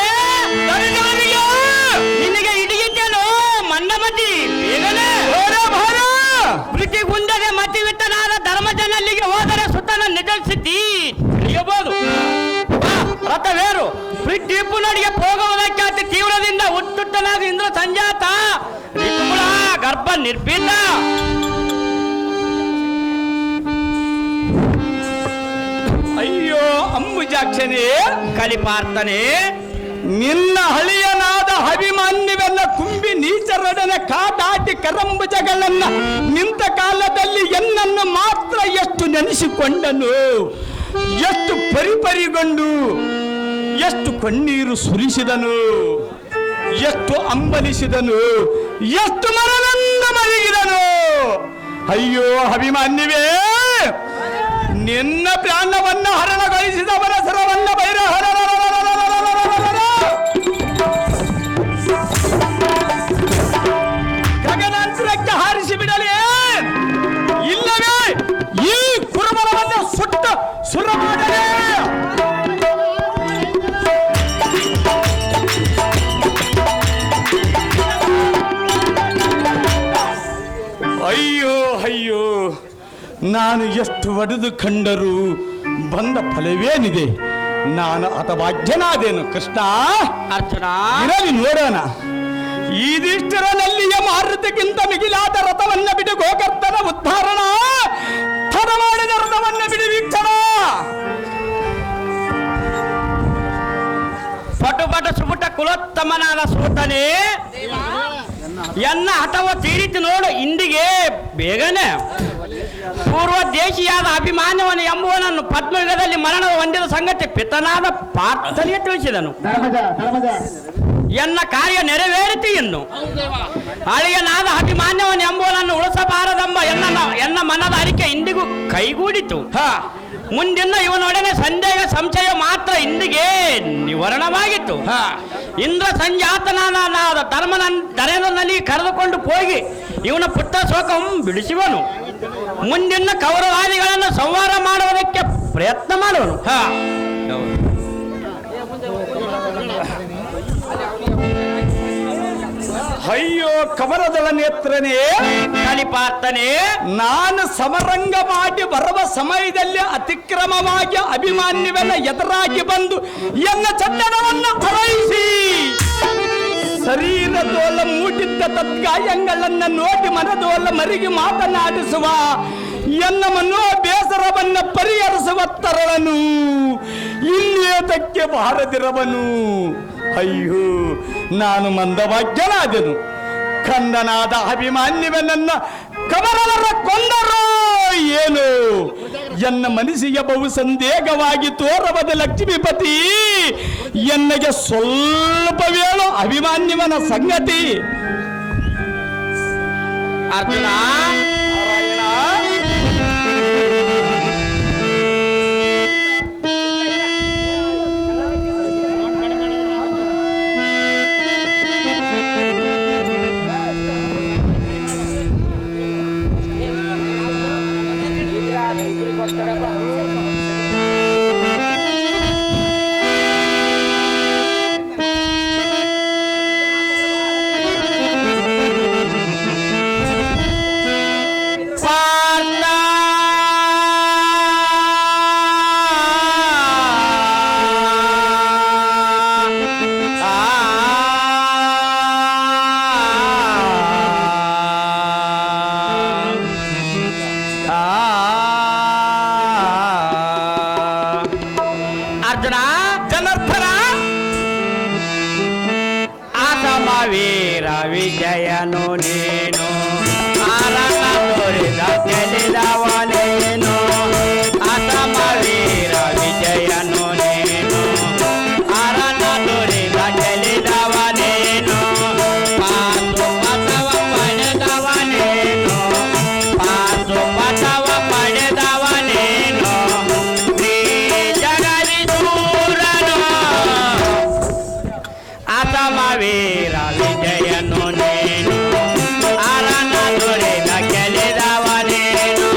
ನಿನಗೆ ಹಿಡಿಯಿದ್ದೇನು ಮಂಡಮತಿ ಬೇಗನೆ ಪ್ರೀತಿಗುಂದದೆ ಮತಿವಿತ್ತನಾದ ಧರ್ಮಜನಲ್ಲಿಗೆ ಹೋದರೆ ಸುತ್ತನ ನಿಜಸಿದ್ದಿ ತಿಳಿಯಬಹುದು ರಥವೇರು ಟಿಪ್ಪು ನಡಿಗೆ ಹೋಗುವುದಕ್ಕೆ ಅತಿ ತೀವ್ರದಿಂದ ಹುಟ್ಟುಟ್ಟನಾದ ಇಂದ್ರ ಸಂಜಾತ ರಿಪುಳ ಗರ್ಭ ನಿರ್ಭೀತ ಅಯ್ಯೋ ಅಂಬುಜಾಕ್ಷನೇ ಕಲಿಪಾರ್ತನೆ ನಿನ್ನ ಹಳಿಯನಾದ ಅಭಿಮಾನ್ಯವೆಲ್ಲ ಕುಂಬಿ ನೀಚರೊಡನೆ ಕಾದಾಟಿ ಕರಂಬುಜಗಳನ್ನ ನಿಂತ ಕಾಲದಲ್ಲಿ ಎನ್ನನ್ನು ಮಾತ್ರ ಎಷ್ಟು ನೆನೆಸಿಕೊಂಡನು ಎಷ್ಟು ಪರಿಪರಿಗೊಂಡು ಎಷ್ಟು ಕಣ್ಣೀರು ಸುರಿಸಿದನು ಎಷ್ಟು ಅಂಬಲಿಸಿದನು ಎಷ್ಟು ಮರನಂದ ಮಲಗಿದನು ಅಯ್ಯೋ ಅಭಿಮಾನ್ಯವೇ ನಿನ್ನ ಪ್ರಾಣವನ್ನ ಹರಣಗೊಳಿಸಿದವರ ಸರವನ್ನ ಬೈರ ಗಗನಾಂತರಕ್ಕೆ ಹಾರಿಸಿ ಬಿಡಲೇ ಇಲ್ಲವೇ ಈ ಕುರುಬಲವನ್ನು ಸುಟ್ಟ ಸುರ ಮಾಡಲೇ ಅಯ್ಯೋ ಅಯ್ಯೋ ನಾನು ಎಷ್ಟು ಒಡೆದು ಕಂಡರೂ ಬಂದ ಫಲವೇನಿದೆ ನಾನು ಹತಭಾಗ್ಯನಾದೇನು ಕೃಷ್ಣ ಅರ್ಜುನ ಇರಲಿ ನೋಡೋಣ ಈದಿಷ್ಟರನಲ್ಲಿಯ ಮಾರುತಿಗಿಂತ ಮಿಗಿಲಾದ ರಥವನ್ನ ಬಿಡು ಗೋಕರ್ತನ ಉದ್ಧಾರಣ ತಡ ಮಾಡಿದ ರಥವನ್ನ ಬಿಡಿ ವೀಕ್ಷಣ ಪಟು ಪಟು ಸುಪುಟ ಕುಲೋತ್ತಮನಾದ ಸೂತನೇ ಎನ್ನ ಹಠವ ತೀರಿತು ನೋಡು ಇಂದಿಗೆ ಬೇಗನೆ ಪೂರ್ವ ದೇಶಿಯಾದ ಅಭಿಮಾನ್ಯವನು ಎಂಬುವನನ್ನು ಪದ್ಮಯುಗದಲ್ಲಿ ಮರಣ ಹೊಂದಿದ ಸಂಗತಿ ಪಿತನಾದ ಪಾರ್ಥನಿಗೆ ತಿಳಿಸಿದನು ಎನ್ನ ಕಾರ್ಯ ನೆರವೇರಿತು ಇನ್ನು ಅಳಿಯನಾದ ಅಭಿಮಾನ್ಯವನು ಎಂಬುವನನ್ನು ಉಳಿಸಬಾರದೆಂಬ ಎನ್ನ ಮನದ ಅರಿಕೆ ಇಂದಿಗೂ ಕೈಗೂಡಿತು ಮುಂದಿನ ಇವನೊಡನೆ ಸಂದೇಹ ಸಂಶಯ ಮಾತ್ರ ಇಂದಿಗೆ ನಿವಾರಣವಾಗಿತ್ತು ಇಂದ್ರ ಸಂಜಾತನಾದ ಧರ್ಮನಲ್ಲಿ ಕರೆದುಕೊಂಡು ಹೋಗಿ ಇವನ ಪುಟ್ಟ ಶೋಕಂ ಬಿಡಿಸುವನು ಮುಂದಿನ ಕೌರವಾದಿಗಳನ್ನು ಸಂಹಾರ ಮಾಡುವುದಕ್ಕೆ ಪ್ರಯತ್ನ ಮಾಡುವನು ಅಯ್ಯೋ ಕಮರದಳ ನೇತ್ರನೇ ಕಲಿಪಾರ್ತನೆ ನಾನು ಸಮರಂಗ ಮಾಡಿ ಬರುವ ಸಮಯದಲ್ಲಿ ಅತಿಕ್ರಮವಾಗಿ ಅಭಿಮಾನ್ಯವೆಲ್ಲ ಎದುರಾಗಿ ಬಂದು ಎನ್ನ ಚಂದನವನ್ನು ಹರೈಸಿ ಶರೀರದೋಲ ಮೂಟಿದ್ದ ತದ್ಗಾಯಗಳನ್ನು ನೋಡಿ ಮನದೋಲ ಮರಿಗೆ ಮಾತನಾಡಿಸುವ ಎನ್ನ ಮನೋ ಬೇಸರವನ್ನ ಪರಿಹರಿಸುವ ತರಳನು ಇಲ್ಲೇತಕ್ಕೆ ಬಾರದಿರವನು ಅಯ್ಯೋ ನಾನು ಮಂದಭಾಗ್ಯನಾದೆನು ಕಂದನಾದ ಅಭಿಮಾನ್ಯವನನ್ನ ಕಮರವರ ಕೊಂದರು ಏನು ಎನ್ನ ಮನಸ್ಸಿಗೆ ಬಹು ಸಂದೇಹವಾಗಿ ತೋರಬದ ಲಕ್ಷ್ಮೀಪತಿ ಎನ್ನಗೆ ಸ್ವಲ್ಪ ವೇಳು ಅಭಿಮಾನ್ಯವನ ಸಂಗತಿ. ಅರ್ಜುನ ವೀರ ವಿಜಯನು ನೀನು ಆರನ ತೋರಿದ ಗೆಲ್ಲಿದವನೇನು ಅಸಮ ವೀರ ವಿಜಯನು ನೀನು ಆರನ ತೋರಿದ ಗೆಲ್ಲಿದವನೇನು ಪಾಸು ಪಥವ ಪಡೆದವನೇನು ಪಾಸು ಪಥವ ಪಡೆದವನೇನು ಶ್ರೀ ಜಗದಿ ದೂರನು ಅಸಮ ವೀರ ವಿಜಯನು ನೀನು ಆರನ ದೊರೆದ ಗೆಲ್ಲಿದವನೇನು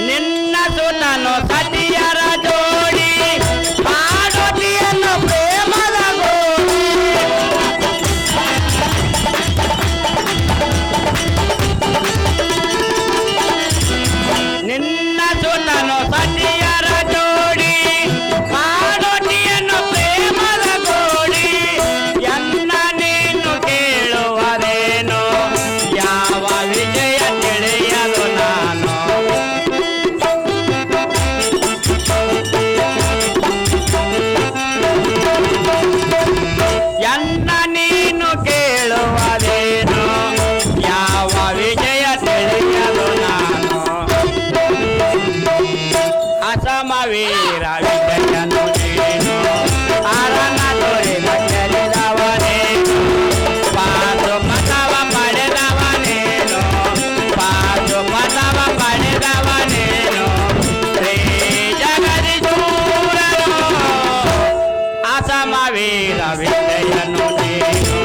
ನಿನ್ನ ಸುತನು ಸತಿಯರ ಜೋಡಿ ಪಾರ್ವತಿಯನ್ನು ಪ್ರೇಮದ ಗೋಡಿ ನಿನ್ನ ಸುತನು ಸತಿಯರ ಜೋಡಿ ಪಾರ್ವತಿಯನ್ನು ಪ್ರೇಮದ ಗೋಡಿ ಎನ್ನ ನೀನು ಕೇಳುವರೇನು ಯಾವ ವಿಜಯ ತಿಳಿಯಲು ನಾನು ಎನ್ನ ನೀನು ಕೇಳುವದೇನು ಯಾವ ವಿಜಯ ತಿಳಿಯಲು ನಾನು ಅಸಮ ವೀರ ವಿಜಯನು ನೀನು ಆರನ ದೊರೆದ ಗೆಲ್ಲಿದವನೇನು ಪಾಸು ಪಥವ ಪಡೆದವನೇನು ಪಾಸು ಪಥವ ಪಡೆದವನೇನು ಶ್ರೀ ಜಗದಿ ದೂರನು ಅಸಮ ವೀರ ವಿಜಯನು ನೀನು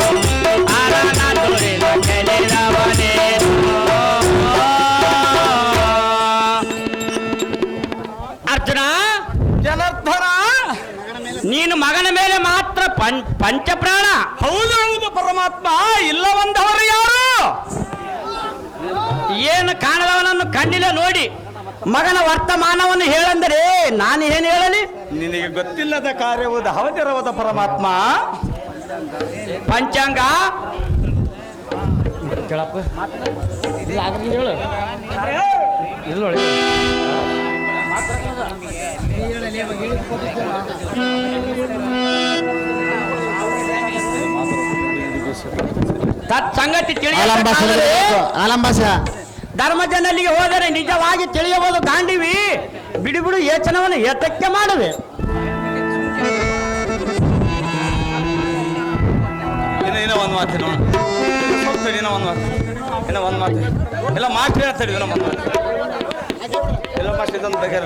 ಆರನ ದೊರೆದ ಗೆಲ್ಲಿದವನೇನು ಅರ್ಜುನ ಜನಾರ್ದನ, ನೀನು ಮಗನ ಮೇಲೆ ಮಾತ್ರ ಪಂಚಪ್ರಾಣ ಹೌದು ಪರಮಾತ್ಮ, ಇಲ್ಲವಂದವರು ಯಾರು? ಏನು ಕಾಣದವನನ್ನು ಕಣ್ಣಿಲ್ಲ ನೋಡಿ ಮಗನ ವರ್ತಮಾನವನ್ನು ಹೇಳೆಂದರೆ ನಾನು ಏನು ಹೇಳಲಿ? ನಿನಗೆ ಗೊತ್ತಿಲ್ಲದ ಕಾರ್ಯವು ಧಾವತಿರವದ ಪರಮಾತ್ಮ. ಪಂಚಾಂಗ ತತ್ಸಂಗತಿ ಆಲಂಬಾಸ ಧರ್ಮಜನಲ್ಲಿಗೆ ಹೋದರೆ ನಿಜವಾಗಿ ತಿಳಿಯಬಹುದು. ಗಾಂಡಿವಿ ಬಿಡು ಬಿಡು ಯೋಚನವನ್ನು ಏತಕ್ಕೆ ಮಾಡುವೆ? ಇನ್ನ ಒಂದು ಮಾತು ಇನ್ನೂ ಒಂದು ಮಾತು ಎಲ್ಲ ಮಾತು ಹೇಳ್ತಾರೆ. ಇಲ್ಲ ಮಸ್ಟ್ ಇದೊಂದು ತೆಗೆರ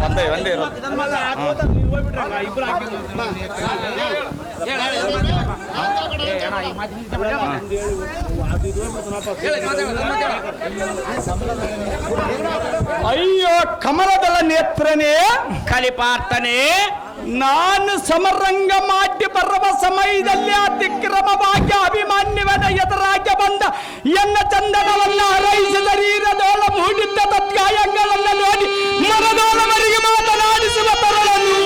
ಒಂದೇ ಇರೋದು ಅಯ್ಯೋ ಕಮಲದಳ ನೇತ್ರನೇ ಕಲಿಪಾರ್ತನೆ ನಾನು ಸಮರಂಗ ಮಾಡಿ ಬರುವ ಸಮಯದಲ್ಲಿ ಅತಿಕ್ರಮವಾಗಿ ಅಭಿಮಾನ್ಯವನ ಎದುರಾಗಿ ಬಂದ ಎನ್ನ ಚಂದನವನ್ನ ಹರೈಸಿದ ರೀರದೋಳ ಮೂಡಿದ್ದ ತತ್ಕಾಯಗಳನ್ನು ನೋಡಿ ಮರದೋಳವರಿಗೆ ಮಾತನಾಡಿಸುವ ತರಳನು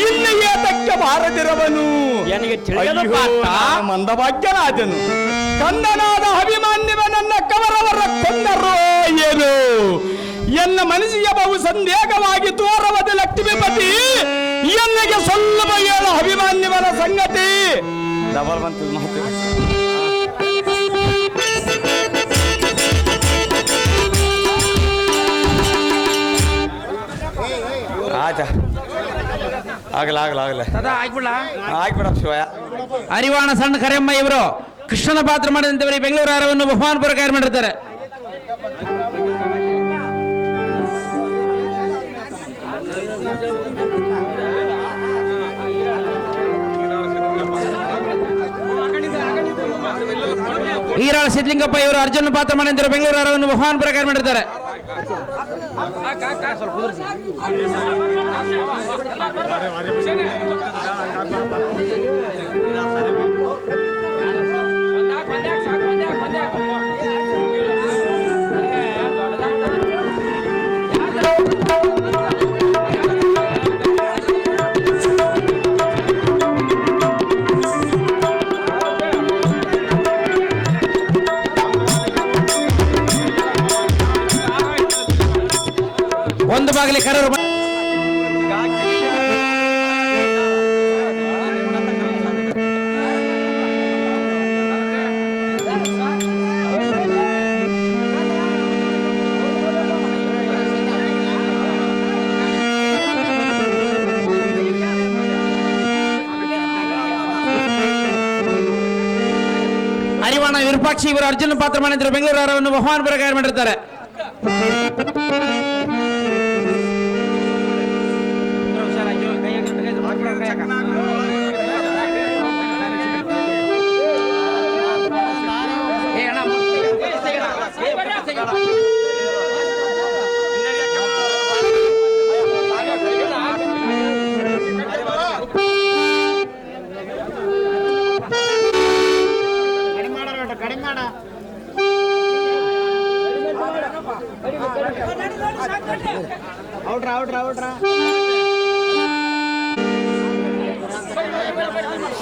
ಇನ್ನು ಏತಕ್ಕೆ ಬಾರದಿರವನು ನನಗೆ ತಿಳಿಯಲು ಪಾತ್ರ ಮಂದಭಾಗ್ಯನಾದನು ಕಂದನಾದ ಅಭಿಮಾನ್ಯವನನ್ನ ಕವರವರ ಕೊಂದರೋ ಏನು ಎನ್ನ ಮನಸ್ಸಿಗೆ ಬಹು ಸಂದೇಹವಾಗಿ ತೋರವದ ಲಕ್ಷ್ಮೀಪತಿ ಎನ್ನಗೆ ಸ್ವಲ್ಪ ಹೇಳು ಅಭಿಮಾನ್ಯವನ ಸಂಗತಿ ಡಬಲ್ ಬಂತು ಮಾತು ಆಯ್ತಾ ಆಗಲ್ಲ ಆಗ್ಬಿಡ ಶಿವಯ ಅರಿವಾಣ ಸಣ್ಣ ಕರೆಯಮ್ಮ ಇವರು ಕೃಷ್ಣನ ಪಾತ್ರ ಮಾಡಿದಂತವರಿಗೆ ಬೆಂಗಳೂರು ಆಹಾರವನ್ನು ಬಹುಮಾನ ಪುರಸ್ಕಾರ ಮಾಡಿರ್ತಾರೆ. ಈರಾಳ ಸಿದ್ಲಿಂಗಪ್ಪ ಇವರು ಅರ್ಜುನ ಪಾತ್ರ ಮಾಡಿದಂತವರು ಬೆಂಗಳೂರು ಆಹಾರವನ್ನು ಬಹುಮಾನ ಪುರಸ್ಕಾರ ಮಾಡಿರ್ತಾರೆ. ಒಂದು ಬಾಗಿಲಿ ಕರರು ಅರಿವಾಣ ವಿರೂಪಾಕ್ಷಿ ಇವರು ಅರ್ಜುನ ಪಾತ್ರ ಮಾಡಿದ್ರು ಬೆಂಗಳೂರು ಆಹಾರವನ್ನು ಬಹುಮಾನ ಪುರಸ್ಕಾರ ಮಾಡಿರ್ತಾರೆ.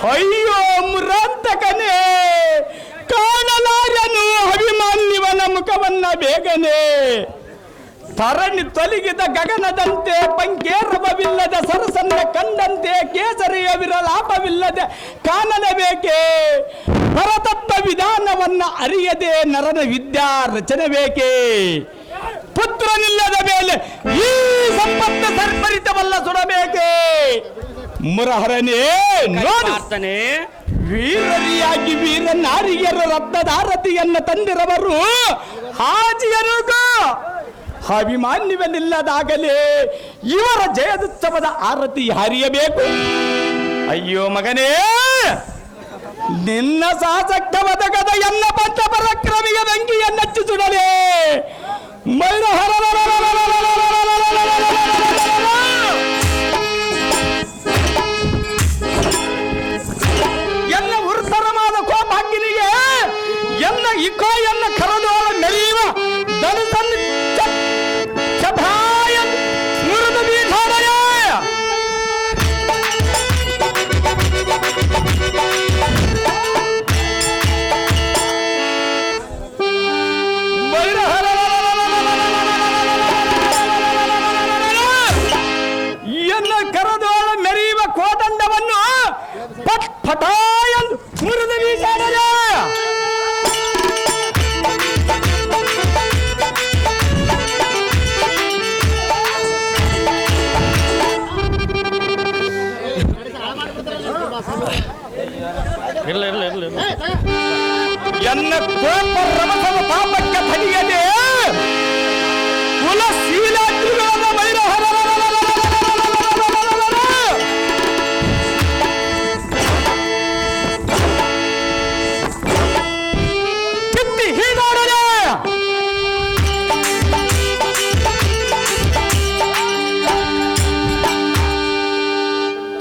ಅಯ್ಯೋ ಮುರಾಂತಕನೇ ಕಾಣಲಾರನು ಅಭಿಮಾನ್ಯವನ ಮುಖವನ್ನ ಬೇಗನೆ ತರಣಿ ತೊಲಗಿದ ಗಗನದಂತೆ ಪಂಕೇರವವಿಲ್ಲದ ಸರಸನ್ನ ಕಂಡಂತೆ ಕೇಸರಿಯ ವಿರಲಾಪವಿಲ್ಲದೆ ಕಾಣಲೇಬೇಕೆ ಪರತತ್ವ ವಿಧಾನವನ್ನ ಅರಿಯದೆ ನರನ ವಿದ್ಯಾ ರಚನೆ ಬೇಕೆ ಪುತ್ರನಿಲ್ಲದ ಮೇಲೆ ಈ ಸಂಪತ್ತು ಸರ್ಪರಿತವಲ್ಲ ಸುಡಬೇಕೆ ಮುರಹರನೇ ನೋಡು ವೀರರಿಯಾಗಿ ವೀರ ನಾರಿಯರು ರತ್ನದಾರತಿಯನ್ನು ತಂದಿರವರು ಹಾಜಿಯರಿಗೂ ಅಭಿಮಾನ್ಯವನಿಲ್ಲದಾಗಲೇ ಇವರ ಜಯದುತ್ಸವದ ಆರತಿ ಹರಿಯಬೇಕು. ಅಯ್ಯೋ ಮಗನೇ ನಿನ್ನ ಸಾಸಕ್ತ ಬದಕದ ಎನ್ನ ಪಂಚ ಪರಾಕ್ರಮಿಗೆ ಬೆಂಕಿಯನ್ನಚ್ಚಿ ಸುಡಲೇ ಮೈರಹರ ಎನ್ನ ಉರ್ತರವಾದ ಕೋಪಾಗ್ನಿಗೆ ಎನ್ನ ಇಕೋ ಎನ್ನ ಕರದೋಳ ಮೆರೆಯುವ ದನಸನ್ ಚಭಾಯ ಮುರಿದು ಬೀಠಾಡಲೇ ಎನ್ನ ಕರದೋಳ ಮೆರೆಯುವ ಕೋದಂಡವನ್ನು ಪಟ್ ಪಟಾಯ ಮುರಿದು ಬೀಸಾಡಲೇ ಎನ್ನ ಕೋಪ ರಮಸವ ಪಾಪಕ್ಕೆ ತಡೆಯದೆ ಶೀಲಾದ್ರಿಗಳನ್ನ ಬೈರ ಕಿತ್ತಿ ಹೀಗಾಡಲೆ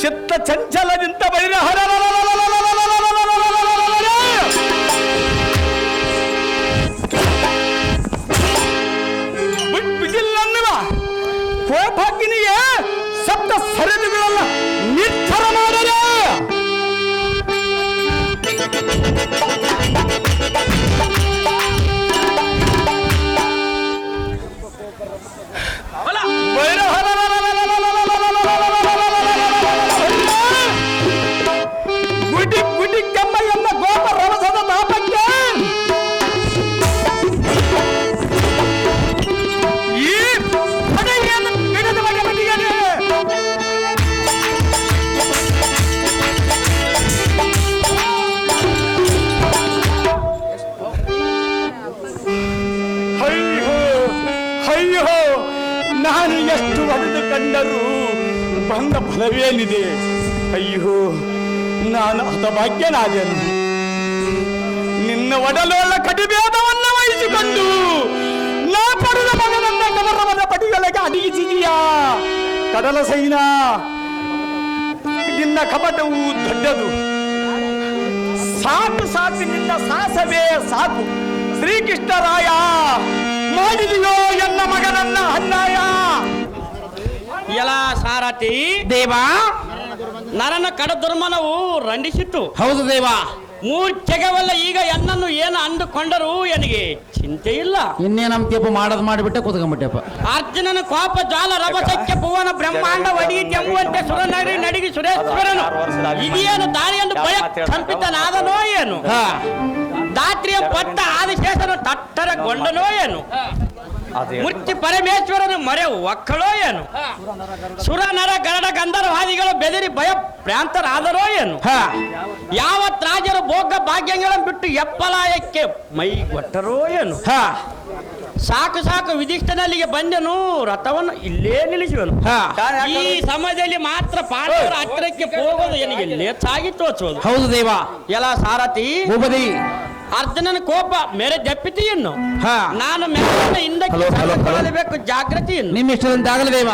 ಚಿತ್ತ ಚಂಚಲದಿಂದ ಬೈರ ಬಿಗಿಲ್ಲನ್ನುವ ಕೋಪಗ್ನಿಯೇ ಸಪ್ತ ಸರದುಗಳನ್ನ ನಿರ್ಧಾರ ಮಾಡಲೇ ಗುಡಿ ಗುಡಿ ಕೆಮ್ಮಯ್ಯನ್ನ ಗೋಪ ರವಸದ ತಾಪಕ್ಕೆ ಈ ಪಡೆಯನ್ನು ಹಿಡಿದು ಬಗೆಬಗೆಯೇ ಅಯ್ಯೋ ಅಯ್ಯೋ ನಾನು ಎಷ್ಟು ಹೊಡೆದು ಕಂಡರೂ ಬಂದ ಫಲವೇನಿದೆ ಅಯ್ಯೋ ನಾನು ಹತಭಾಗ್ಯನಾದೆನು ನಿನ್ನ ಒಡಲೋಳ ಕಟಿಭೇದವನ್ನು ವಹಿಸಿಕೊಂಡು ನಾ ಪಡೆದ ಮಗನನ್ನ ಕವರವದ ಪಟಿಗಳಿಗೆ ಅಡಗಿಸಿದೀಯಾ ಕಡಲ ಸೈನ ನಿನ್ನ ಕಪಟವು ದೊಡ್ಡದು ಸಾಕು ಸಾಕು ನಿನ್ನ ಸಾಹಸವೇ ಸಾಕು ಶ್ರೀಕೃಷ್ಣರಾಯ ಮಾಡಿದೆಯೋ ಎನ್ನ ಮಗನನ್ನ ಅನ್ಯಾಯ ಎಲ ಸಾರಥಿ ದೇವಾ ನರನ ಕಡ ದುರ್ಮನವು ರಂಡಿಸಿತ್ತು. ಹೌದು ದೇವ. ಮೂರ್ಛೆಗವಲ್ಲ ಈಗ ಎನ್ನನ್ನು ಏನು ಅಂದುಕೊಂಡರೂ ನನಗೆ ಚಿಂತೆ ಇಲ್ಲ. ಇನ್ನೇನಂತೀಪ ಮಾಡೋದು ಮಾಡಿಬಿಟ್ಟೆ ಕೂತ್ಕೊಂಡ್ಬಿಟ್ಟೆಪ್ಪ. ಅರ್ಜುನನ ಕೋಪ ಜ್ವಾಲ ರಭಸಕ್ಕೆ ಭುವನ ಬ್ರಹ್ಮಾಂಡ ಒಡೆಯುವಂತೆ ಸುರನರಿ ನಡಿಗಿ ಸುರೇಶ್ವರನು ಇದೇನು ದಾರಿಯನ್ನು ಭಯ ಕಂಪಿತನಾದನೋ ಏನು, ದಾತ್ರಿಯ ಪಟ್ಟ ಆದಿಶೇಷನು ತಟ್ಟರಗೊಂಡನೋ ಏನು, ಮೂರ್ತಿ ಪರಮೇಶ್ವರನು ಮರೆ ಒಕ್ಕಳೋ ಏನು, ಸುರ ನರ ಗರಡ ಗಂಧರ್ವಾದಿಗಳು ಬೆದರಿ ಭಯ ಭ್ರಾಂತರಾದರೋ ಏನು, ಯಾವತ್ ರಾಜರು ಭೋಗ ಭಾಗ್ಯಗಳನ್ನು ಬಿಟ್ಟು ಎಪ್ಪಲಾಯಕ್ಕೆ ಮೈ ಕೊಟ್ಟರೋ ಏನು, ಸಾಕು ಸಾಕು ವಿಧಿಷ್ಠನಲ್ಲಿಗೆ ಬಂದನು ರಥವನ್ನು ಇಲ್ಲೇ ನಿಲ್ಲಿಸುವನು. ಈ ಸಮಯದಲ್ಲಿ ಮಾತ್ರ ಪಾಂಡವರ ಹತ್ತಿರಕ್ಕೆ ಹೋಗೋದು ನನಗೆ ಲೇಚಾಗಿ ತೋಚೋದು. ಹೌದು ದೇವ. ಎಲ್ಲ ಸಾರಥಿ ಭೂಪತಿ ಅರ್ಜುನನ ಕೋಪ ಮೇರೆ ದಪ್ಪಿತಿಯನ್ನು ನಾನು ಮೇಲಿನ ಹಿಂದಕ್ಕೆ ಸರಿಕೊಳ್ಳಬೇಕು ಜಾಗೃತಿಯನ್ನು ನಿಮ್ಮ ಇಷ್ಟದಂತಾಗಲಿ ದೇವ.